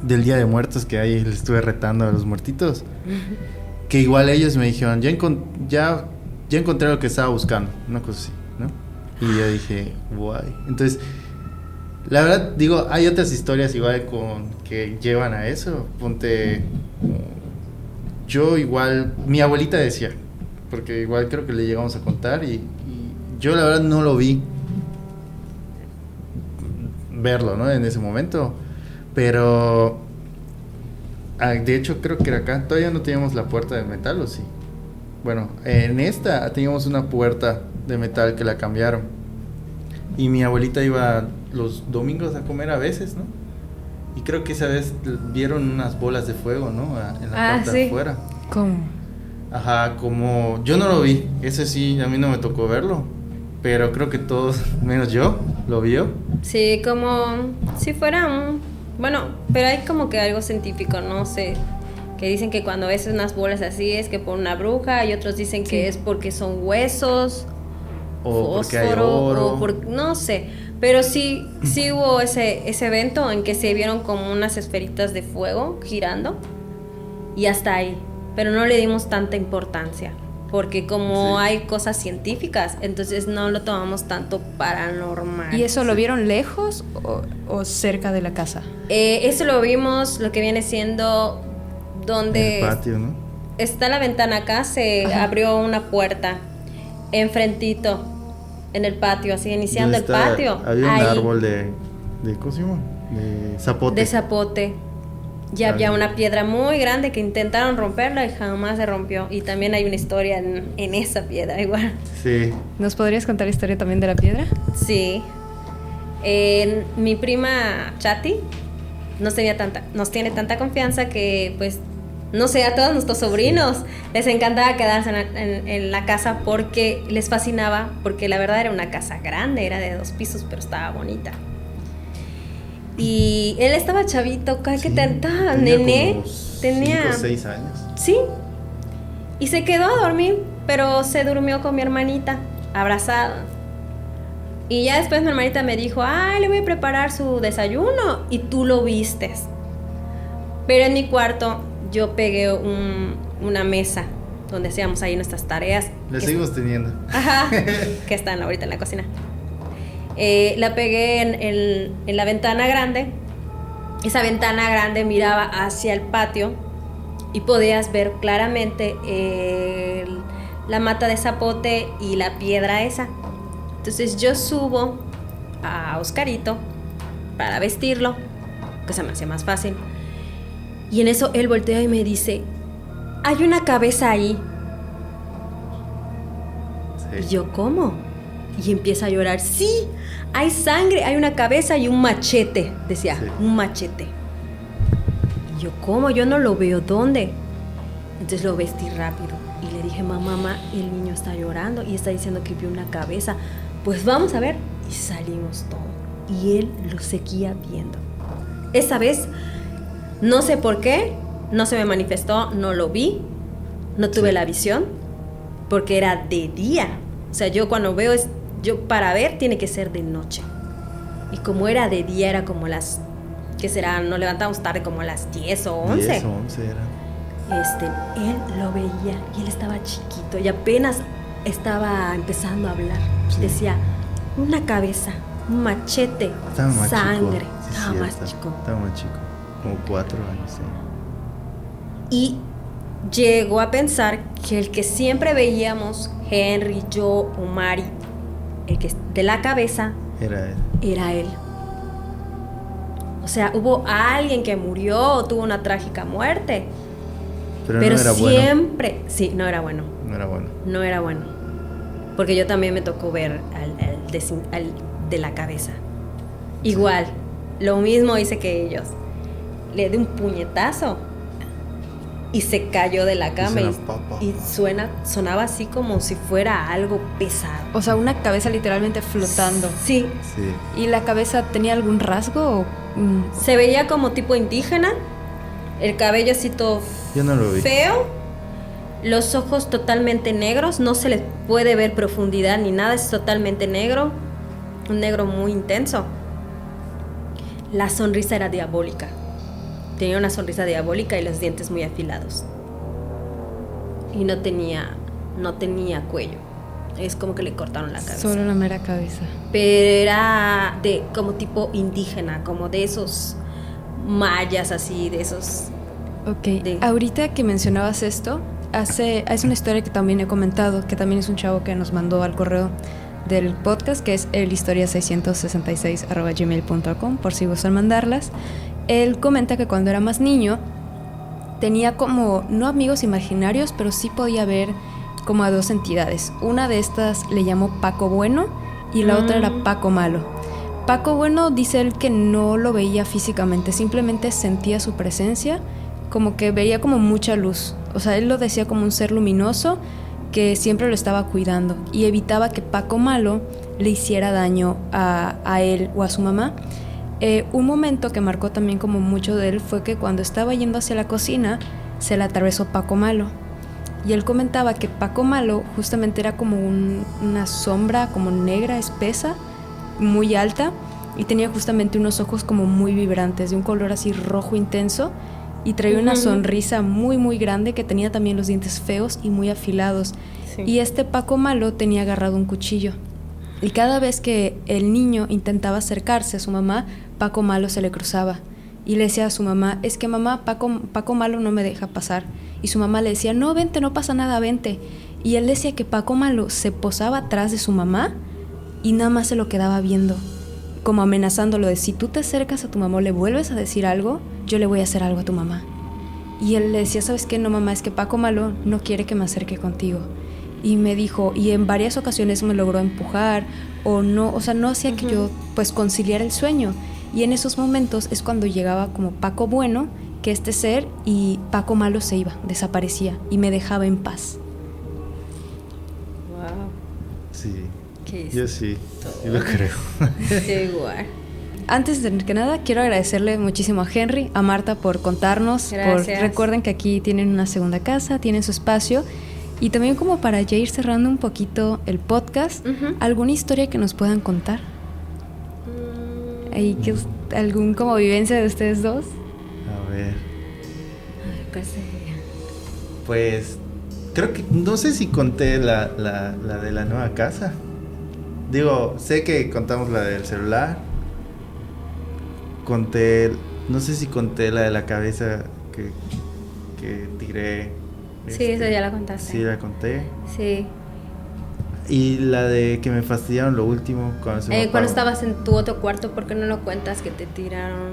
del Día de Muertos, que ahí les estuve retando a los muertitos. Que igual ellos me dijeron, ya encontré lo que estaba buscando, una cosa así, ¿no? Y yo dije, guay. Entonces, la verdad, digo, hay otras historias igual que llevan a eso. Ponte, yo igual, mi abuelita decía, porque igual creo que le llegamos a contar y yo la verdad no lo vi verlo, ¿no? En ese momento. Pero de hecho creo que era acá todavía no teníamos la puerta de metal, ¿o sí? Bueno, en esta teníamos una puerta de metal que la cambiaron. Y mi abuelita iba los domingos a comer a veces, ¿no? Y creo que esa vez vieron unas bolas de fuego, ¿no? En la parte sí. de afuera. ¿Cómo? Ajá, como yo no lo vi, eso sí, a mí no me tocó verlo, pero creo que todos, menos yo, lo vio. Sí, como si fuera un... Bueno, pero hay como que algo científico, no sé, que dicen que cuando ves unas bolas así es que por una bruja, y otros dicen que es porque son huesos, O porque hay fósforo, oro. no sé, pero sí hubo ese evento en que se vieron como unas esferitas de fuego girando y hasta ahí, pero no le dimos tanta importancia, porque como hay cosas científicas, entonces no lo tomamos tanto paranormal. ¿Y eso lo vieron lejos o cerca de la casa? Eso lo vimos, lo que viene siendo donde En el patio, ¿no? está la ventana acá, se abrió una puerta enfrentito en el patio, así iniciando el patio. Había un ahí, árbol de ¿cómo se llama? De zapote. de zapote. Ya había una piedra muy grande que intentaron romperla y jamás se rompió. Y también hay una historia en esa piedra igual. Sí. ¿Nos podrías contar la historia también de la piedra? Sí. Mi prima Chati nos tiene tanta confianza que, pues, no sé, a todos nuestros sobrinos les encantaba quedarse en la casa porque les fascinaba, porque la verdad era una casa grande, era de 2 pisos, pero estaba bonita. Y él estaba chavito, ¿qué tanta nené? Tenía 5 o 6 años. Sí. Y se quedó a dormir, pero se durmió con mi hermanita, abrazada. Y ya después mi hermanita me dijo, le voy a preparar su desayuno y tú lo vistes. Pero en mi cuarto yo pegué una mesa donde hacíamos ahí nuestras tareas. La seguimos teniendo. Ajá, que están ahorita en la cocina. La pegué en la ventana grande. Esa ventana grande miraba hacia el patio y podías ver claramente la mata de zapote y la piedra esa. Entonces yo subo a Oscarito para vestirlo, que se me hacía más fácil. Y en eso él voltea y me dice, hay una cabeza ahí. Sí. Y yo, ¿cómo? Y empieza a llorar, sí, hay sangre, hay una cabeza y un machete, decía, Sí. un machete. Y yo, ¿cómo? Yo no lo veo, ¿dónde? Entonces lo vestí rápido y le dije, mamá, el niño está llorando y está diciendo que vio una cabeza, pues vamos a ver. Y salimos todos y él lo seguía viendo. Esa vez, no sé por qué, no se me manifestó, no lo vi, no tuve la visión, porque era de día. O sea, yo cuando veo, para ver tiene que ser de noche. Y como era de día, era como las, ¿qué será? Nos levantamos tarde, como a las 10 o 11. 10 o 11 era. Él lo veía y él estaba chiquito y apenas estaba empezando a hablar. Sí. Decía, una cabeza, un machete, Estaba más sangre. chico. Sí, Estaba más cierto. chico. Estaba más chico. Como 4 años. Sí. Y llegó a pensar que el que siempre veíamos, Henry, yo, Omari, el que de la cabeza, Era él. era él. O sea, hubo alguien que murió o tuvo una trágica muerte. Pero Pero no era siempre, bueno. sí, no era bueno. No era bueno. No era bueno. Porque yo también me tocó ver al de la cabeza. Igual, lo mismo hice que ellos. Le di un puñetazo y se cayó de la cama y sonaba así como si fuera algo pesado. O sea, una cabeza literalmente flotando. Sí, Sí. ¿Y la cabeza tenía algún rasgo o...? se veía como tipo indígena, el cabello así todo Yo no lo vi. feo, los ojos totalmente negros, no se les puede ver profundidad ni nada, es totalmente negro, un negro muy intenso. La sonrisa era diabólica, tenía una sonrisa diabólica y los dientes muy afilados. Y no tenía cuello, es como que le cortaron la cabeza. Solo la mera cabeza. Pero era de como tipo indígena, como de esos mayas así, de esos... Ok, ahorita que mencionabas esto, es una historia que también he comentado, que también es un chavo que nos mandó al correo del podcast, que es elhistoria666@gmail.com, por si gustan mandarlas. Él comenta que cuando era más niño tenía como, no amigos imaginarios, pero sí podía ver como a 2 entidades. Una de estas le llamó Paco Bueno y la otra era Paco Malo. Paco Bueno dice él que no lo veía físicamente, simplemente sentía su presencia, como que veía como mucha luz. O sea, él lo decía como un ser luminoso que siempre lo estaba cuidando y evitaba que Paco Malo le hiciera daño a él o a su mamá. Un momento que marcó también como mucho de él fue que cuando estaba yendo hacia la cocina se le atravesó Paco Malo. Y él comentaba que Paco Malo justamente era como una sombra como negra, espesa, muy alta, y tenía justamente unos ojos como muy vibrantes, de un color así rojo intenso, y traía una sonrisa muy muy grande, que tenía también los dientes feos y muy afilados. Sí. Y este Paco Malo tenía agarrado un cuchillo. Y cada vez que el niño intentaba acercarse a su mamá, Paco Malo se le cruzaba. Y le decía a su mamá, es que mamá, Paco Malo no me deja pasar. Y su mamá le decía, no, vente, no pasa nada, vente. Y él decía que Paco Malo se posaba atrás de su mamá y nada más se lo quedaba viendo, como amenazándolo de, si tú te acercas a tu mamá o le vuelves a decir algo, yo le voy a hacer algo a tu mamá. Y él le decía, ¿sabes qué? No, mamá, es que Paco Malo no quiere que me acerque contigo. Y me dijo, y en varias ocasiones me logró empujar, o sea, no hacía que yo pues conciliara el sueño. Y en esos momentos es cuando llegaba como Paco Bueno, que este ser, y Paco Malo se iba, desaparecía y me dejaba en paz. Wow. Sí. Yo sí, yo lo creo. Sí, igual. Antes de que nada, quiero agradecerle muchísimo a Henry, a Marta por contarnos. Recuerden que aquí tienen una segunda casa, tienen su espacio. Y también como para ya ir cerrando un poquito el podcast, ¿alguna historia que nos puedan contar? ¿Algún como vivencia de ustedes dos? A ver. ¿Cuál sería? Pues creo que, no sé si conté la de la nueva casa. Digo, sé que contamos la del celular. No sé si conté la de la cabeza que tiré. Sí, eso ya la contaste. Sí, la conté. Sí. Y la de que me fastidiaron lo último cuando estabas en tu otro cuarto, ¿por qué no lo cuentas que te tiraron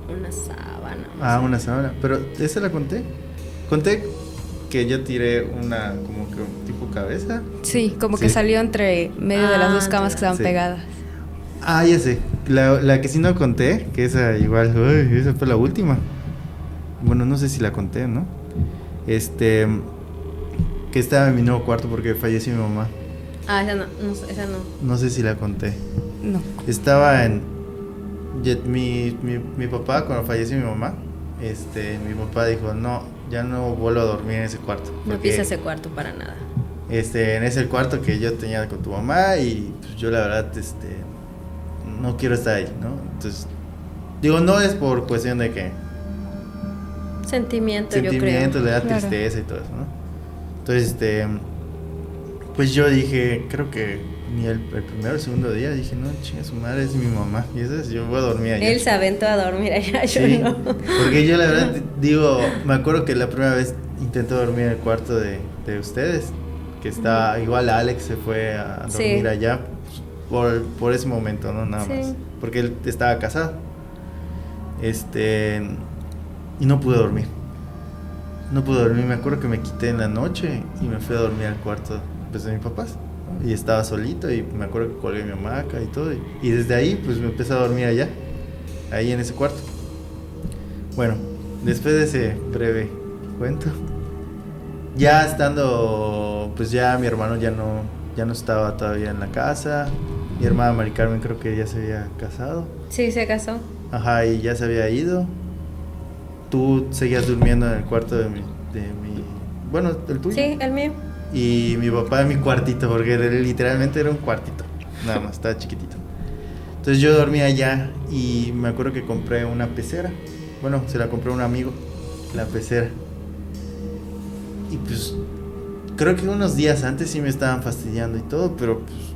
una sábana? Una sábana. Pero ¿esa la conté? Conté que yo tiré una como que un tipo cabeza. Sí, como que salió entre medio de las dos camas que estaban pegadas. Ya sé. La que sí no conté, que esa igual, esa fue la última. Bueno, no sé si la conté, ¿no? Que estaba en mi nuevo cuarto porque falleció mi mamá. Esa no. No sé si la conté. No. Estaba en... Mi papá, cuando falleció mi mamá, mi papá dijo, no, ya no vuelvo a dormir en ese cuarto. No pisa ese cuarto para nada. En ese cuarto que yo tenía con tu mamá y pues, yo la verdad, no quiero estar ahí, ¿no? Entonces, digo, no es por cuestión de que... Sentimiento, yo creo. Le da tristeza y todo eso, ¿no? Entonces, pues yo dije, creo que ni el primero o el segundo día, dije, no, chinga, su madre es mi mamá. Y eso es, yo voy a dormir allá. Él se aventó a dormir allá, yo sí, no. Porque yo la verdad, digo, me acuerdo que la primera vez intenté dormir en el cuarto de ustedes, que está, igual Alex se fue a dormir allá por ese momento, ¿no? Nada más. Porque él estaba casado. Y no pude dormir. Me acuerdo que me quité en la noche y me fui a dormir al cuarto pues, de mis papás, ¿no? Y estaba solito y me acuerdo que colgué mi hamaca y todo. Y desde ahí pues me empecé a dormir allá, ahí en ese cuarto. Bueno, después de ese breve cuento, ya estando, pues ya mi hermano ya no estaba todavía en la casa. Mi hermana Mari Carmen creo que ya se había casado. Sí, se casó. Ajá, y ya se había ido. Tú seguías durmiendo en el cuarto de mi bueno, el tuyo. Sí, el mío. Y mi papá en mi cuartito, porque literalmente era un cuartito, nada más, estaba chiquitito. Entonces yo dormía allá y me acuerdo que compré una pecera. Bueno, se la compré a un amigo, la pecera. Y pues creo que unos días antes sí me estaban fastidiando y todo, pero pues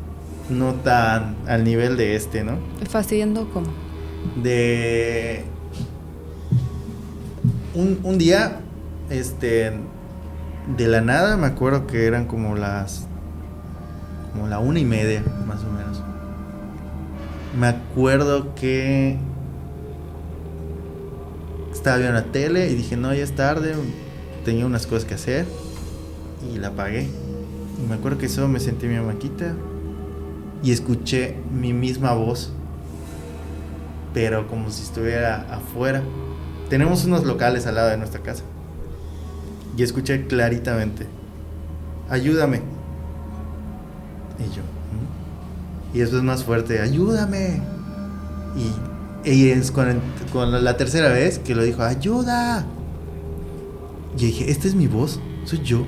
no tan al nivel de ¿no? ¿Fastidiando cómo? De... Un día, de la nada, me acuerdo que eran como la 1:30, más o menos. Me acuerdo que estaba viendo la tele y dije, no, ya es tarde, tenía unas cosas que hacer y la apagué. Y me acuerdo que solo me sentí en mi hamaquita y escuché mi misma voz, pero como si estuviera afuera. Tenemos unos locales al lado de nuestra casa y escuché claritamente: ayúdame. Y yo, y después más fuerte: ayúdame. Y es con la tercera vez que lo dijo: ayuda. Y dije: esta es mi voz, soy yo.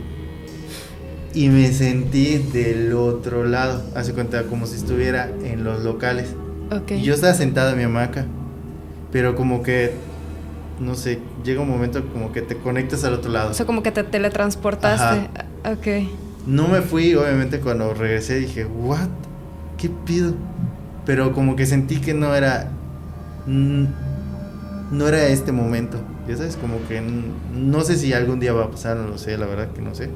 Y me sentí del otro lado, hace cuenta como si estuviera en los locales. Okay. Y yo estaba sentado en mi hamaca, pero como que, no sé, llega un momento como que te conectas al otro lado. O sea, como que te teletransportaste. Ajá. Ok. No me fui, obviamente. Cuando regresé dije: what, ¿qué pido? Pero como que sentí que no era este momento, ya sabes, como que no sé si algún día va a pasar, no lo sé, la verdad que no sé.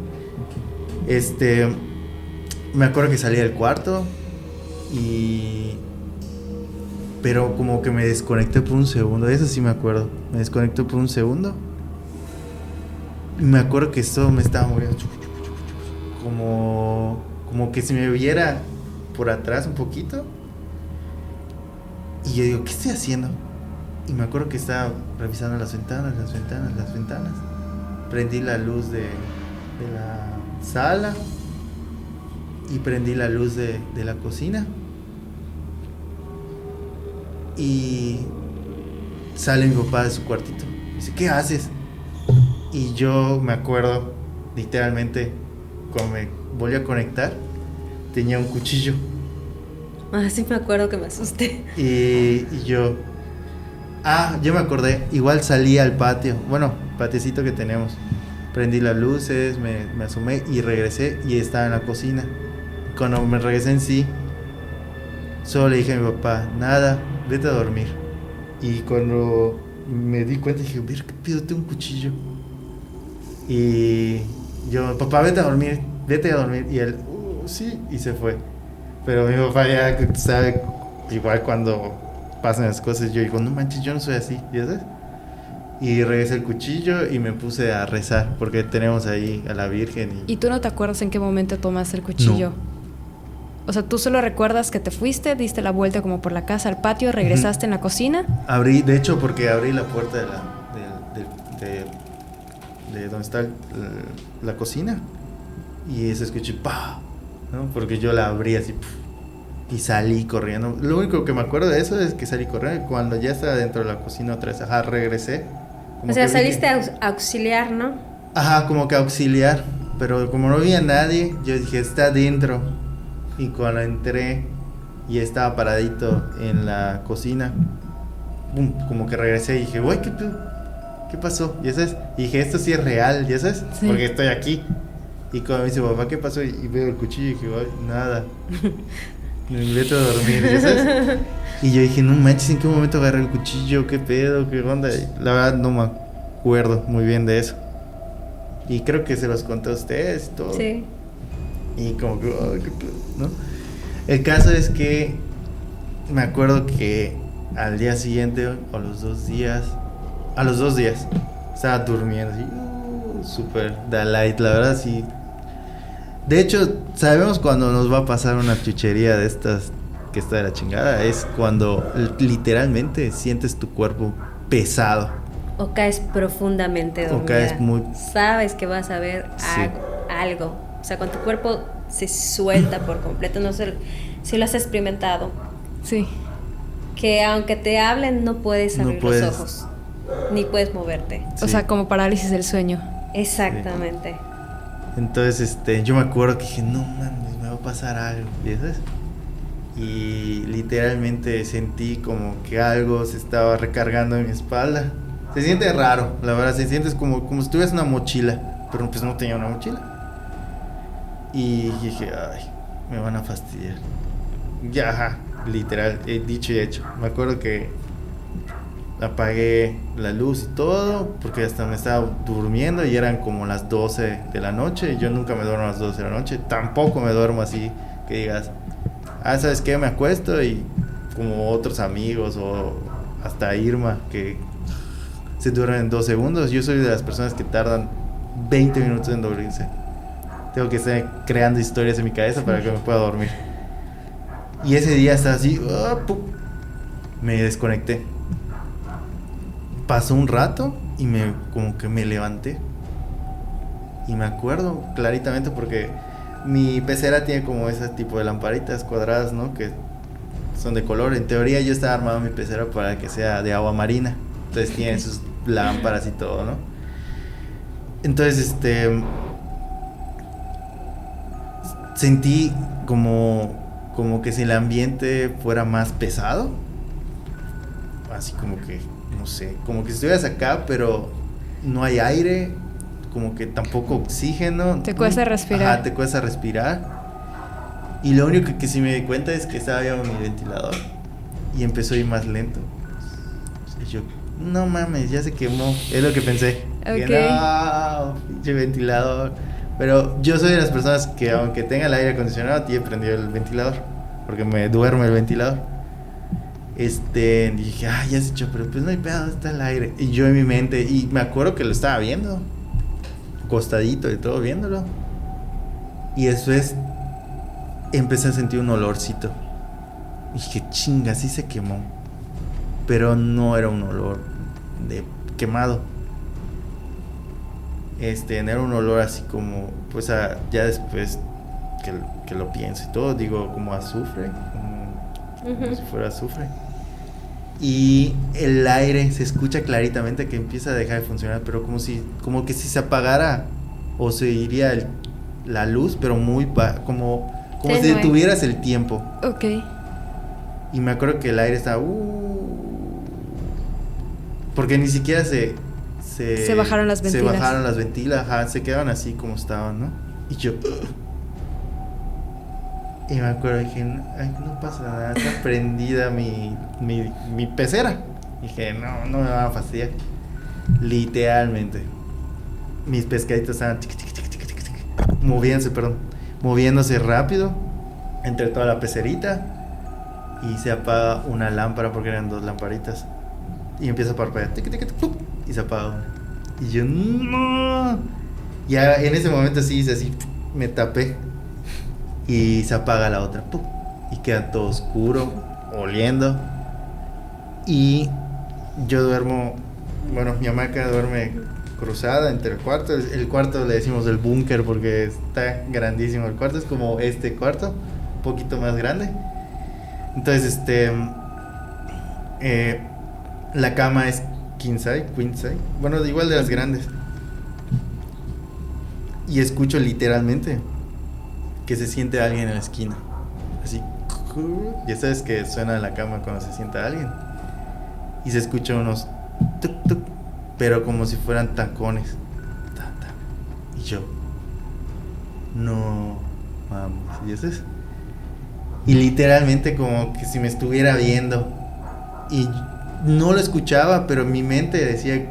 Me acuerdo que salí del cuarto pero como que me desconecté por un segundo, eso sí me acuerdo, me desconecté por un segundo. Y me acuerdo que esto me estaba moviendo, como que si me viera por atrás un poquito. Y yo digo: ¿qué estoy haciendo? Y me acuerdo que estaba revisando las ventanas. Prendí la luz de la sala y prendí la luz de la cocina. Y sale mi papá de su cuartito. Dice: ¿qué haces? Y yo me acuerdo, literalmente, cuando me volví a conectar, tenía un cuchillo. Ah, sí me acuerdo que me asusté. Y yo me acordé, igual salí al patio, bueno, patiecito que tenemos. Prendí las luces, me asomé y regresé y estaba en la cocina. Cuando me regresé en sí, solo le dije a mi papá: nada, vete a dormir. Y cuando me di cuenta dije: mira, ¿qué pido? Tengo un cuchillo. Y yo: papá, vete a dormir. Y él: sí, y se fue. Pero mi papá ya sabe, igual cuando pasan las cosas, yo digo: no manches, yo no soy así, ¿ya sabes? Y regresé el cuchillo y me puse a rezar, porque tenemos ahí a la Virgen. ¿Y tú no te acuerdas en qué momento tomaste el cuchillo? No. O sea, ¿tú solo recuerdas que te fuiste, diste la vuelta como por la casa al patio, regresaste en la cocina? Abrí, de hecho, porque abrí la puerta de donde está la cocina, y se escuchó ¡pah! ¿No? Porque yo la abrí así, ¡puf! Y salí corriendo. Lo único que me acuerdo de eso es que salí corriendo. Cuando ya estaba dentro de la cocina otra vez, regresé. O sea, saliste a auxiliar, ¿no? Ajá, como que auxiliar. Pero como no había nadie, yo dije: está dentro. Y cuando entré y estaba paradito en la cocina, ¡pum!, como que regresé y dije: güey, ¿qué pasó? ¿Ya sabes? Y dije: esto sí es real, ¿ya sabes? Sí. Porque estoy aquí. Y cuando me dice papá: ¿qué pasó? Y veo el cuchillo y dije: ay, nada. Me vete a dormir, ¿ya sabes? Y yo dije: no manches, ¿en qué momento agarré el cuchillo? ¿Qué pedo? ¿Qué onda? Y la verdad no me acuerdo muy bien de eso. Y creo que se los conté a ustedes y todo. Sí. Y como que, oh, qué pedo, ¿no? El caso es que me acuerdo que al día siguiente, o a los 2 días, estaba durmiendo así, súper de light, la verdad, sí. De hecho, sabemos cuando nos va a pasar una chuchería de estas que está de la chingada. Es cuando literalmente sientes tu cuerpo pesado. O caes profundamente dormida. O caes muy... Sabes que vas a ver algo. O sea, cuando tu cuerpo se suelta por completo. No sé si lo has experimentado. Sí. Que aunque te hablen no puedes abrir los ojos. Ni puedes moverte. Sí. O sea, como parálisis del sueño. Exactamente. Sí. Entonces, yo me acuerdo que dije: no mames, me va a pasar algo, ¿sabes? Y literalmente sentí como que algo se estaba recargando en mi espalda. Se siente raro, la verdad, se siente como si tuvieras una mochila, pero pues no tenía una mochila. Y dije: ay, me van a fastidiar. Ya, ajá, literal, dicho y hecho. Me acuerdo que apagué la luz y todo, porque hasta me estaba durmiendo y eran como las 12 de la noche. Yo nunca me duermo a las 12 de la noche, tampoco me duermo así que digas: ¿sabes qué? Me acuesto y como otros amigos o hasta Irma que se duermen en 2 segundos. Yo soy de las personas que tardan 20 minutos en dormirse. Tengo que estar creando historias en mi cabeza para que me pueda dormir. Y ese día estaba así, me desconecté. Pasó un rato y como que me levanté. Y me acuerdo claritamente porque mi pecera tiene como ese tipo de lamparitas cuadradas, ¿no? Que son de color. En teoría yo estaba armando mi pecera para que sea de agua marina. Entonces tiene sus lámparas y todo, ¿no? Entonces, sentí como que si el ambiente fuera más pesado. Así como que, no sé, como que si estuvieras acá, pero no hay aire, como que tampoco oxígeno. Te cuesta respirar. Ajá, te cuesta respirar. Y lo único que sí me di cuenta es que estaba viendo mi ventilador y empezó a ir más lento. Y yo, no mames, ya se quemó. Es lo que pensé. Ok. Que no, pinche ventilador. Pero yo soy de las personas que aunque tenga el aire acondicionado, tiene prendido el ventilador, porque me duerme el ventilador. Dije, ya se echó, pero pues no hay pedo, está el aire. Y yo en mi mente, y me acuerdo que lo estaba viendo, acostadito y todo, viéndolo. Y después empecé a sentir un olorcito. Y dije, chinga, sí se quemó. Pero no era un olor de quemado. Era un olor así como, pues ya después que lo pienso y todo, digo, como azufre, como si fuera azufre. Y el aire se escucha claritamente que empieza a dejar de funcionar, pero como que si se apagara o se iría la luz, pero muy como si detuvieras el tiempo. Ok. Y me acuerdo que el aire estaba porque ni siquiera se bajaron las ventilas. Se bajaron las ventilas, ajá, se quedaban así como estaban, ¿no? Y yo y me acuerdo, dije, ay, no pasa nada, está prendida mi pecera. Dije, no me va a fastidiar. Literalmente mis pescaditos estaban moviéndose rápido entre toda la pecerita. Y se apaga una lámpara, porque eran 2 lamparitas, y empieza a parpadear, y se apaga una. Y yo, no. Ya en ese momento sí hice así, me tapé. Y se apaga la otra, y queda todo oscuro, oliendo. Y yo duermo, bueno, mi hamaca duerme cruzada entre el cuarto. El cuarto le decimos el búnker porque está grandísimo. El cuarto es como este cuarto, un poquito más grande. Entonces, la cama es queen size, bueno, igual de las grandes. Y escucho literalmente que se siente alguien en la esquina, así. Ya sabes que suena en la cama cuando se sienta alguien. Y se escucha unos tuk tuk, pero como si fueran tacones. Y yo, no mames, ¿y eso es? Y literalmente como que si me estuviera viendo. Y no lo escuchaba, pero mi mente decía,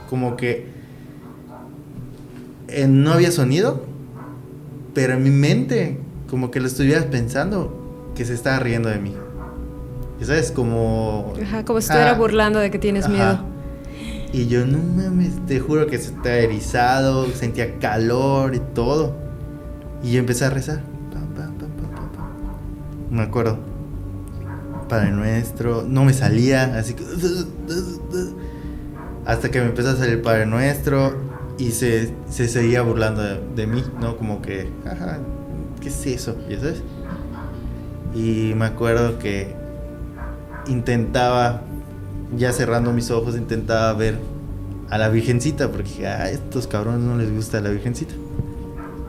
como que no había sonido, pero en mi mente como que lo estuvieras pensando, que se estaba riendo de mí. Y sabes, como... Ajá, como si estuviera burlando de que tienes miedo. Y yo, no mames, te juro que se estaba erizado, sentía calor y todo. Y yo empecé a rezar. Me acuerdo. Padre Nuestro. No me salía, así que... Hasta que me empezó a salir el Padre Nuestro. Y se seguía burlando de mí, ¿no? Como que... Ajá, ¿qué es eso? ¿Ya sabes? Y me acuerdo que intentaba, ya cerrando mis ojos, intentaba ver a la Virgencita, porque a estos cabrones no les gusta la Virgencita.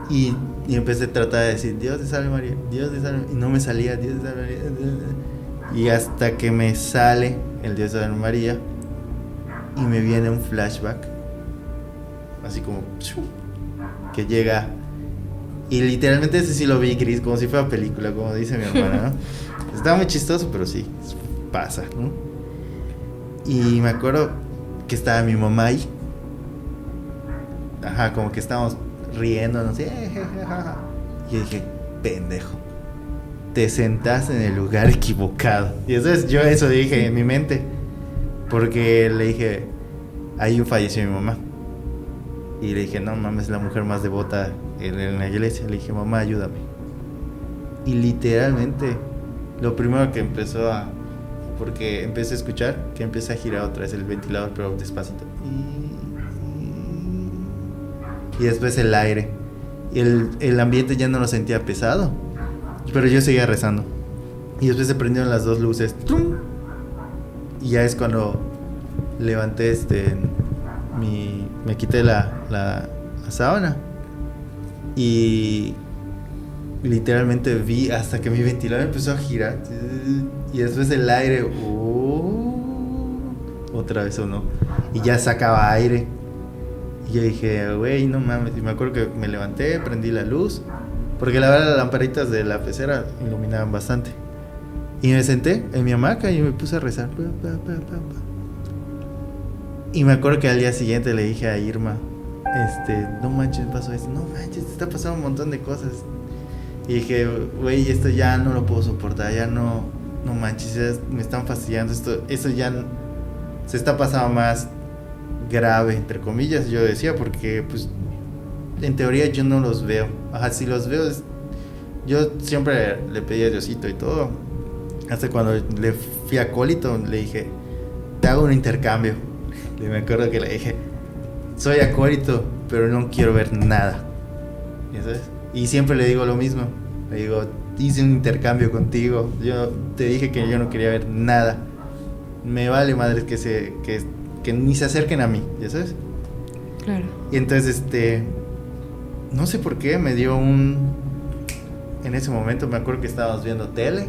Y empecé a tratar de decir, Dios te salve María, Dios te salve, y no me salía, Dios te salve María. Y hasta que me sale el Dios te salve María, y me viene un flashback, así como que llega, y literalmente ese sí lo vi gris, como si fuera película, como dice mi hermana, ¿no? Estaba muy chistoso, pero sí, pasa, ¿no? Y me acuerdo que estaba mi mamá ahí. Ajá, como que estábamos riéndonos. Y yo dije, pendejo, te sentaste en el lugar equivocado. Y entonces yo eso dije en mi mente, porque le dije, ahí falleció mi mamá. Y le dije, no mames, la mujer más devota en la iglesia. Le dije, mamá, ayúdame. Y literalmente, lo primero que porque empecé a escuchar que empieza a girar otra vez el ventilador, pero despacito. Y después el aire. Y el ambiente ya no lo sentía pesado, pero yo seguía rezando. Y después se prendieron las dos luces. ¡Tum! Y ya es cuando levanté me quité la sábana. Y literalmente vi hasta que mi ventilador empezó a girar. Y después el aire otra vez sonó. Y ya sacaba aire. Y yo dije, güey, no mames. Y me acuerdo que me levanté, prendí la luz, porque la verdad las lamparitas de la pecera iluminaban bastante. Y me senté en mi hamaca y me puse a rezar. Y me acuerdo que al día siguiente le dije a Irma, no manches, pasó esto. No manches, te está pasando un montón de cosas. Y dije, güey, esto ya no lo puedo soportar. Ya no manches, ya me están fastidiando. Eso ya se está pasando más grave, entre comillas, yo decía, porque pues en teoría yo no los veo. Ajá, si los veo, yo siempre le pedí a Diosito y todo. Hasta cuando le fui a acólito, le dije, te hago un intercambio. Y me acuerdo que le dije, soy acólito, pero no quiero ver nada. ¿Ya sabes? Y siempre le digo lo mismo. Le digo, hice un intercambio contigo. Yo te dije que yo no quería ver nada. Me vale madres que ni se acerquen a mí, ¿ya sabes? Claro. Y entonces, no sé por qué me dio en ese momento me acuerdo que estábamos viendo tele.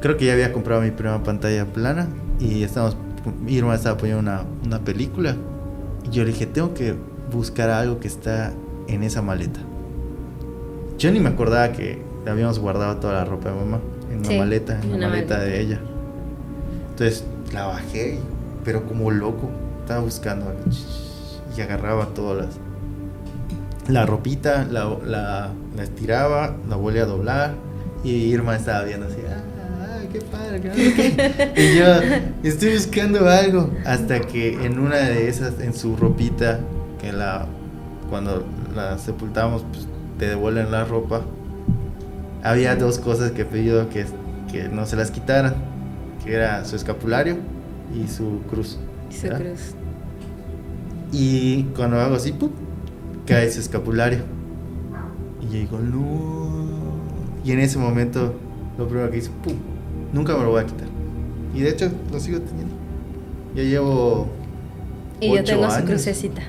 Creo que ya había comprado mi primera pantalla plana y Irma estaba poniendo una película. Y yo le dije, tengo que buscar algo que está en esa maleta. Yo ni me acordaba que habíamos guardado toda la ropa de mamá en una maleta de ella. Entonces la bajé, pero como loco, estaba buscando y agarraba todas la ropita, la estiraba, la volvía a doblar y Irma estaba viendo así, qué padre, y yo estoy buscando algo, hasta que en una de esas, en su ropita, que cuando la sepultamos, pues te devuelven la ropa, había dos cosas que he pedido que no se las quitaran, que era su escapulario y su cruz. Y cuando hago así, ¡pum!, cae su escapulario. Y yo digo, no. Y en ese momento, lo primero que hice, ¡pum!, nunca me lo voy a quitar. Y de hecho, lo sigo teniendo. Ya llevo 8 Y yo tengo años. su crucecita.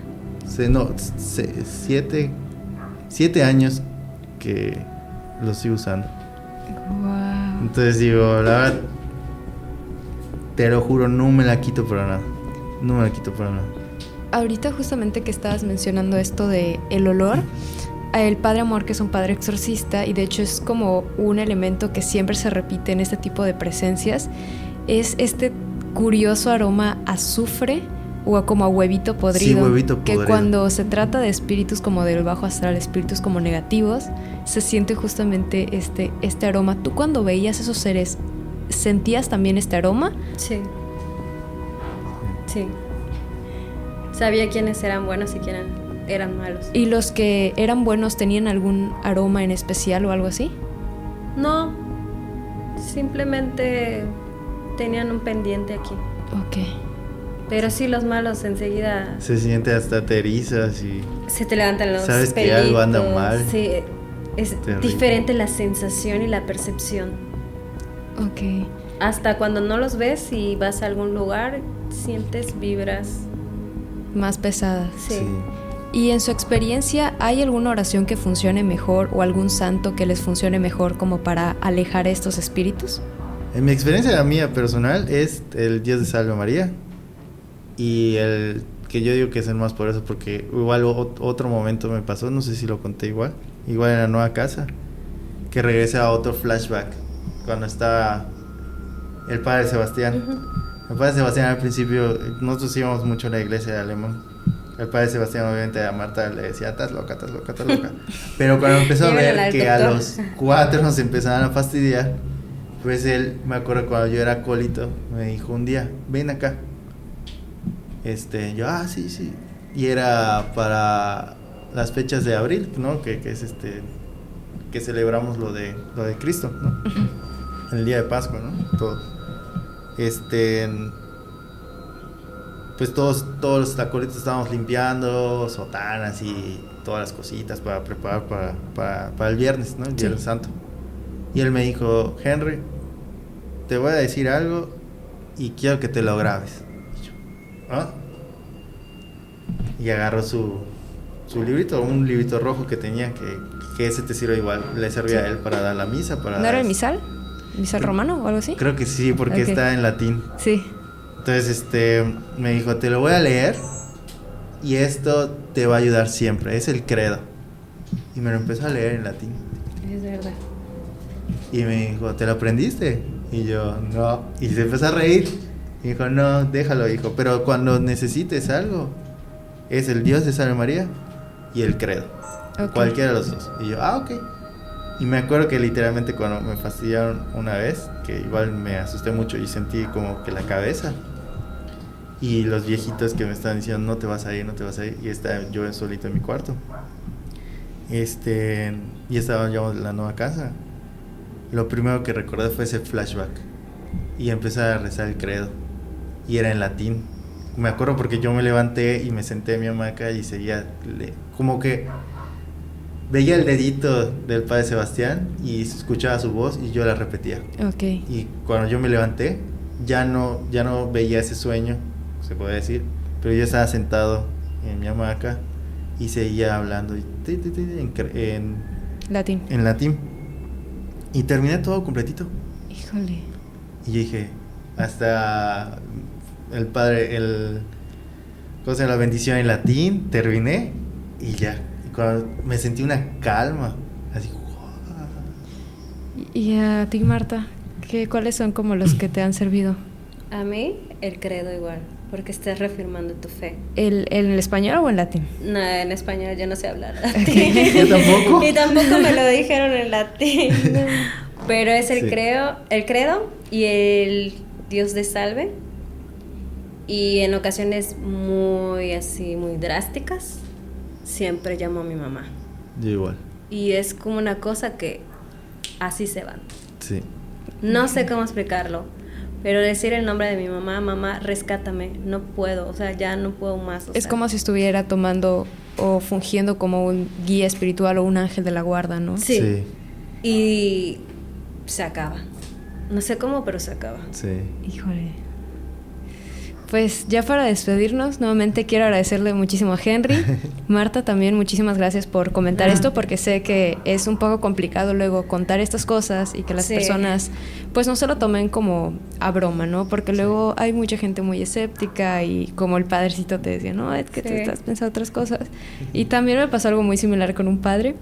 7 años que lo sigo usando. Wow. Entonces digo, la verdad, te lo juro, no me la quito para nada. No me la quito para nada. Ahorita justamente que estabas mencionando esto de el olor, el Padre Amor, que es un padre exorcista y de hecho es como un elemento que siempre se repite en este tipo de presencias, es este curioso aroma a azufre o como a huevito podrido. Sí, huevito podrido. Que cuando se trata de espíritus como del bajo astral, espíritus como negativos, se siente justamente este aroma. ¿Tú cuando veías esos seres, sentías también este aroma? Sí. Sabía quiénes eran buenos y quiénes eran malos. ¿Y los que eran buenos tenían algún aroma en especial o algo así? No, simplemente tenían un pendiente aquí. Ok. Pero sí, los malos enseguida Se siente hasta te erizas y se te levantan los sabes pelitos. que algo anda mal. Sí, es Terrible. diferente la sensación y la percepción. Ok. Hasta cuando no los ves y vas a algún lugar, sientes vibras. Más pesadas. Sí. Y en su experiencia, ¿hay alguna oración que funcione mejor o algún santo que les funcione mejor como para alejar estos espíritus? En mi experiencia, la mía personal, es el Dios de Salve María. Y el que yo digo que es el más poderoso, porque igual otro momento me pasó, no sé si lo conté igual en la nueva casa, que regresé a otro flashback, cuando estaba el Padre Sebastián. El Padre Sebastián al principio, nosotros íbamos mucho a la iglesia de Alemán. El Padre Sebastián obviamente a Marta le decía, estás loca. Pero cuando empezó a ver que a los 4 nos empezaban a fastidiar, pues él, me acuerdo cuando yo era acólito, me dijo un día, ven acá. Yo, sí. Y era para las fechas de abril, ¿no? Que es que celebramos lo de Cristo, ¿no? El día de Pascua, ¿no? Todos. Pues todos los tacolitos estábamos limpiando, sotanas y todas las cositas para preparar para el viernes, ¿no? El Viernes Santo. Y él me dijo, Henry, te voy a decir algo y quiero que te lo grabes. Y yo, ¿ah? Y agarró su librito, un librito rojo que tenía, que ese te sirve igual, le servía a él para dar la misa. ¿No era el misal? ¿Misal romano o algo así? Creo que sí, porque está en latín. Sí. Entonces, me dijo, te lo voy a leer y esto te va a ayudar siempre, es el credo. Y me lo empezó a leer en latín. Es verdad. Y me dijo, ¿te lo aprendiste? Y yo, no. Y se empezó a reír. Y dijo, no, déjalo, hijo. Pero cuando necesites algo, es el Dios de Salve María y el credo. Okay. Cualquiera de los dos. Y yo, ok. Y me acuerdo que literalmente cuando me fastidiaron una vez, que igual me asusté mucho y sentí como que la cabeza. Y los viejitos que me estaban diciendo, no te vas a ir, no te vas a ir. Y estaba yo solito en mi cuarto. Y estaba yo en la nueva casa. Lo primero que recordé fue ese flashback. Y empecé a rezar el credo. Y era en latín. Me acuerdo porque yo me levanté y me senté en mi hamaca y seguía como que veía el dedito del Padre Sebastián y escuchaba su voz y yo la repetía. Okay. Y cuando yo me levanté, ya no veía ese sueño, se puede decir, pero yo estaba sentado en mi hamaca y seguía hablando en latín. En latín. Y terminé todo completito. Híjole. Y yo dije, hasta el Padre, cosa de la bendición en latín, terminé y ya. Y cuando me sentí una calma, así. ¿Y a ti, Marta? ¿Cuáles son como los que te han servido? A mí, el credo igual, porque estás reafirmando tu fe. ¿En el español o en latín? No, en español yo no sé hablar latín. ¿Yo tampoco? Y tampoco me lo dijeron en latín. Pero es el credo y el Dios de salve. Y en ocasiones muy drásticas, siempre llamo a mi mamá. Yo igual. Y es como una cosa que así se van. Sí. No sé cómo explicarlo, pero decir el nombre de mi mamá, mamá, rescátame, no puedo, o sea, ya no puedo más. Es como si estuviera tomando o fungiendo como un guía espiritual o un ángel de la guarda, ¿no? Sí. Y se acaba. No sé cómo, pero se acaba. Sí. Híjole. Pues ya para despedirnos, nuevamente quiero agradecerle muchísimo a Henry. Marta, también muchísimas gracias por comentar esto, porque sé que es un poco complicado luego contar estas cosas y que las personas pues no se lo tomen como a broma, ¿no? Porque luego hay mucha gente muy escéptica y como el padrecito te decía, no, es que te estás pensando otras cosas. Y también me pasó algo muy similar con un padre.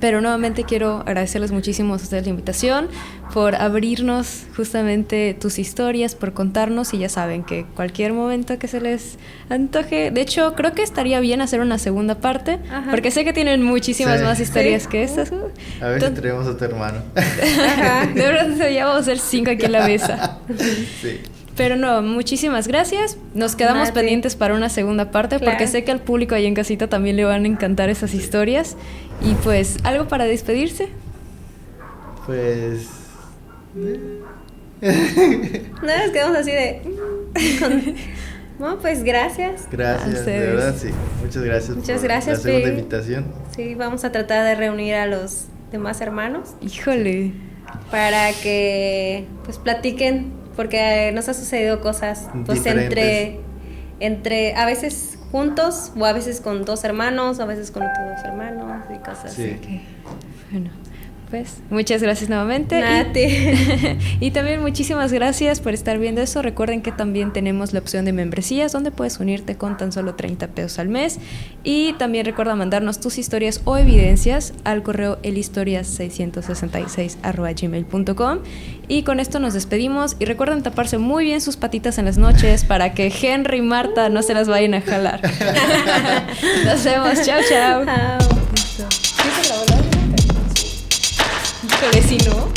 Pero nuevamente quiero agradecerles muchísimo a ustedes la invitación, por abrirnos justamente tus historias, por contarnos, y ya saben que cualquier momento que se les antoje, de hecho creo que estaría bien hacer una segunda parte, porque sé que tienen muchísimas más historias que estas. A ver si traemos a tu hermano. Ajá, de verdad ya vamos a ser 5 aquí en la mesa. Sí. Pero no, muchísimas gracias. Nos quedamos pendientes para una segunda parte, porque sé que al público ahí en casita también le van a encantar esas historias. Y pues, ¿algo para despedirse? Pues... Nos quedamos así de... No, pues gracias. Gracias, de verdad, sí. Muchas gracias. Muchas gracias por la segunda invitación. Sí, vamos a tratar de reunir a los demás hermanos. Híjole. Para que, pues, platiquen. Porque nos ha sucedido cosas pues entre a veces juntos o a veces con 2 hermanos, o a veces con otros 2 hermanos y cosas así. Okay. Bueno, pues muchas gracias nuevamente. Y también muchísimas gracias por estar viendo eso. Recuerden que también tenemos la opción de membresías, donde puedes unirte con tan solo 30 pesos al mes. Y también recuerda mandarnos tus historias o evidencias al correo elhistorias666@gmail.com. Y con esto nos despedimos. Y recuerden taparse muy bien sus patitas en las noches para que Henry y Marta no se las vayan a jalar. Nos vemos. Chao, chao. Chao. Híjole, si no.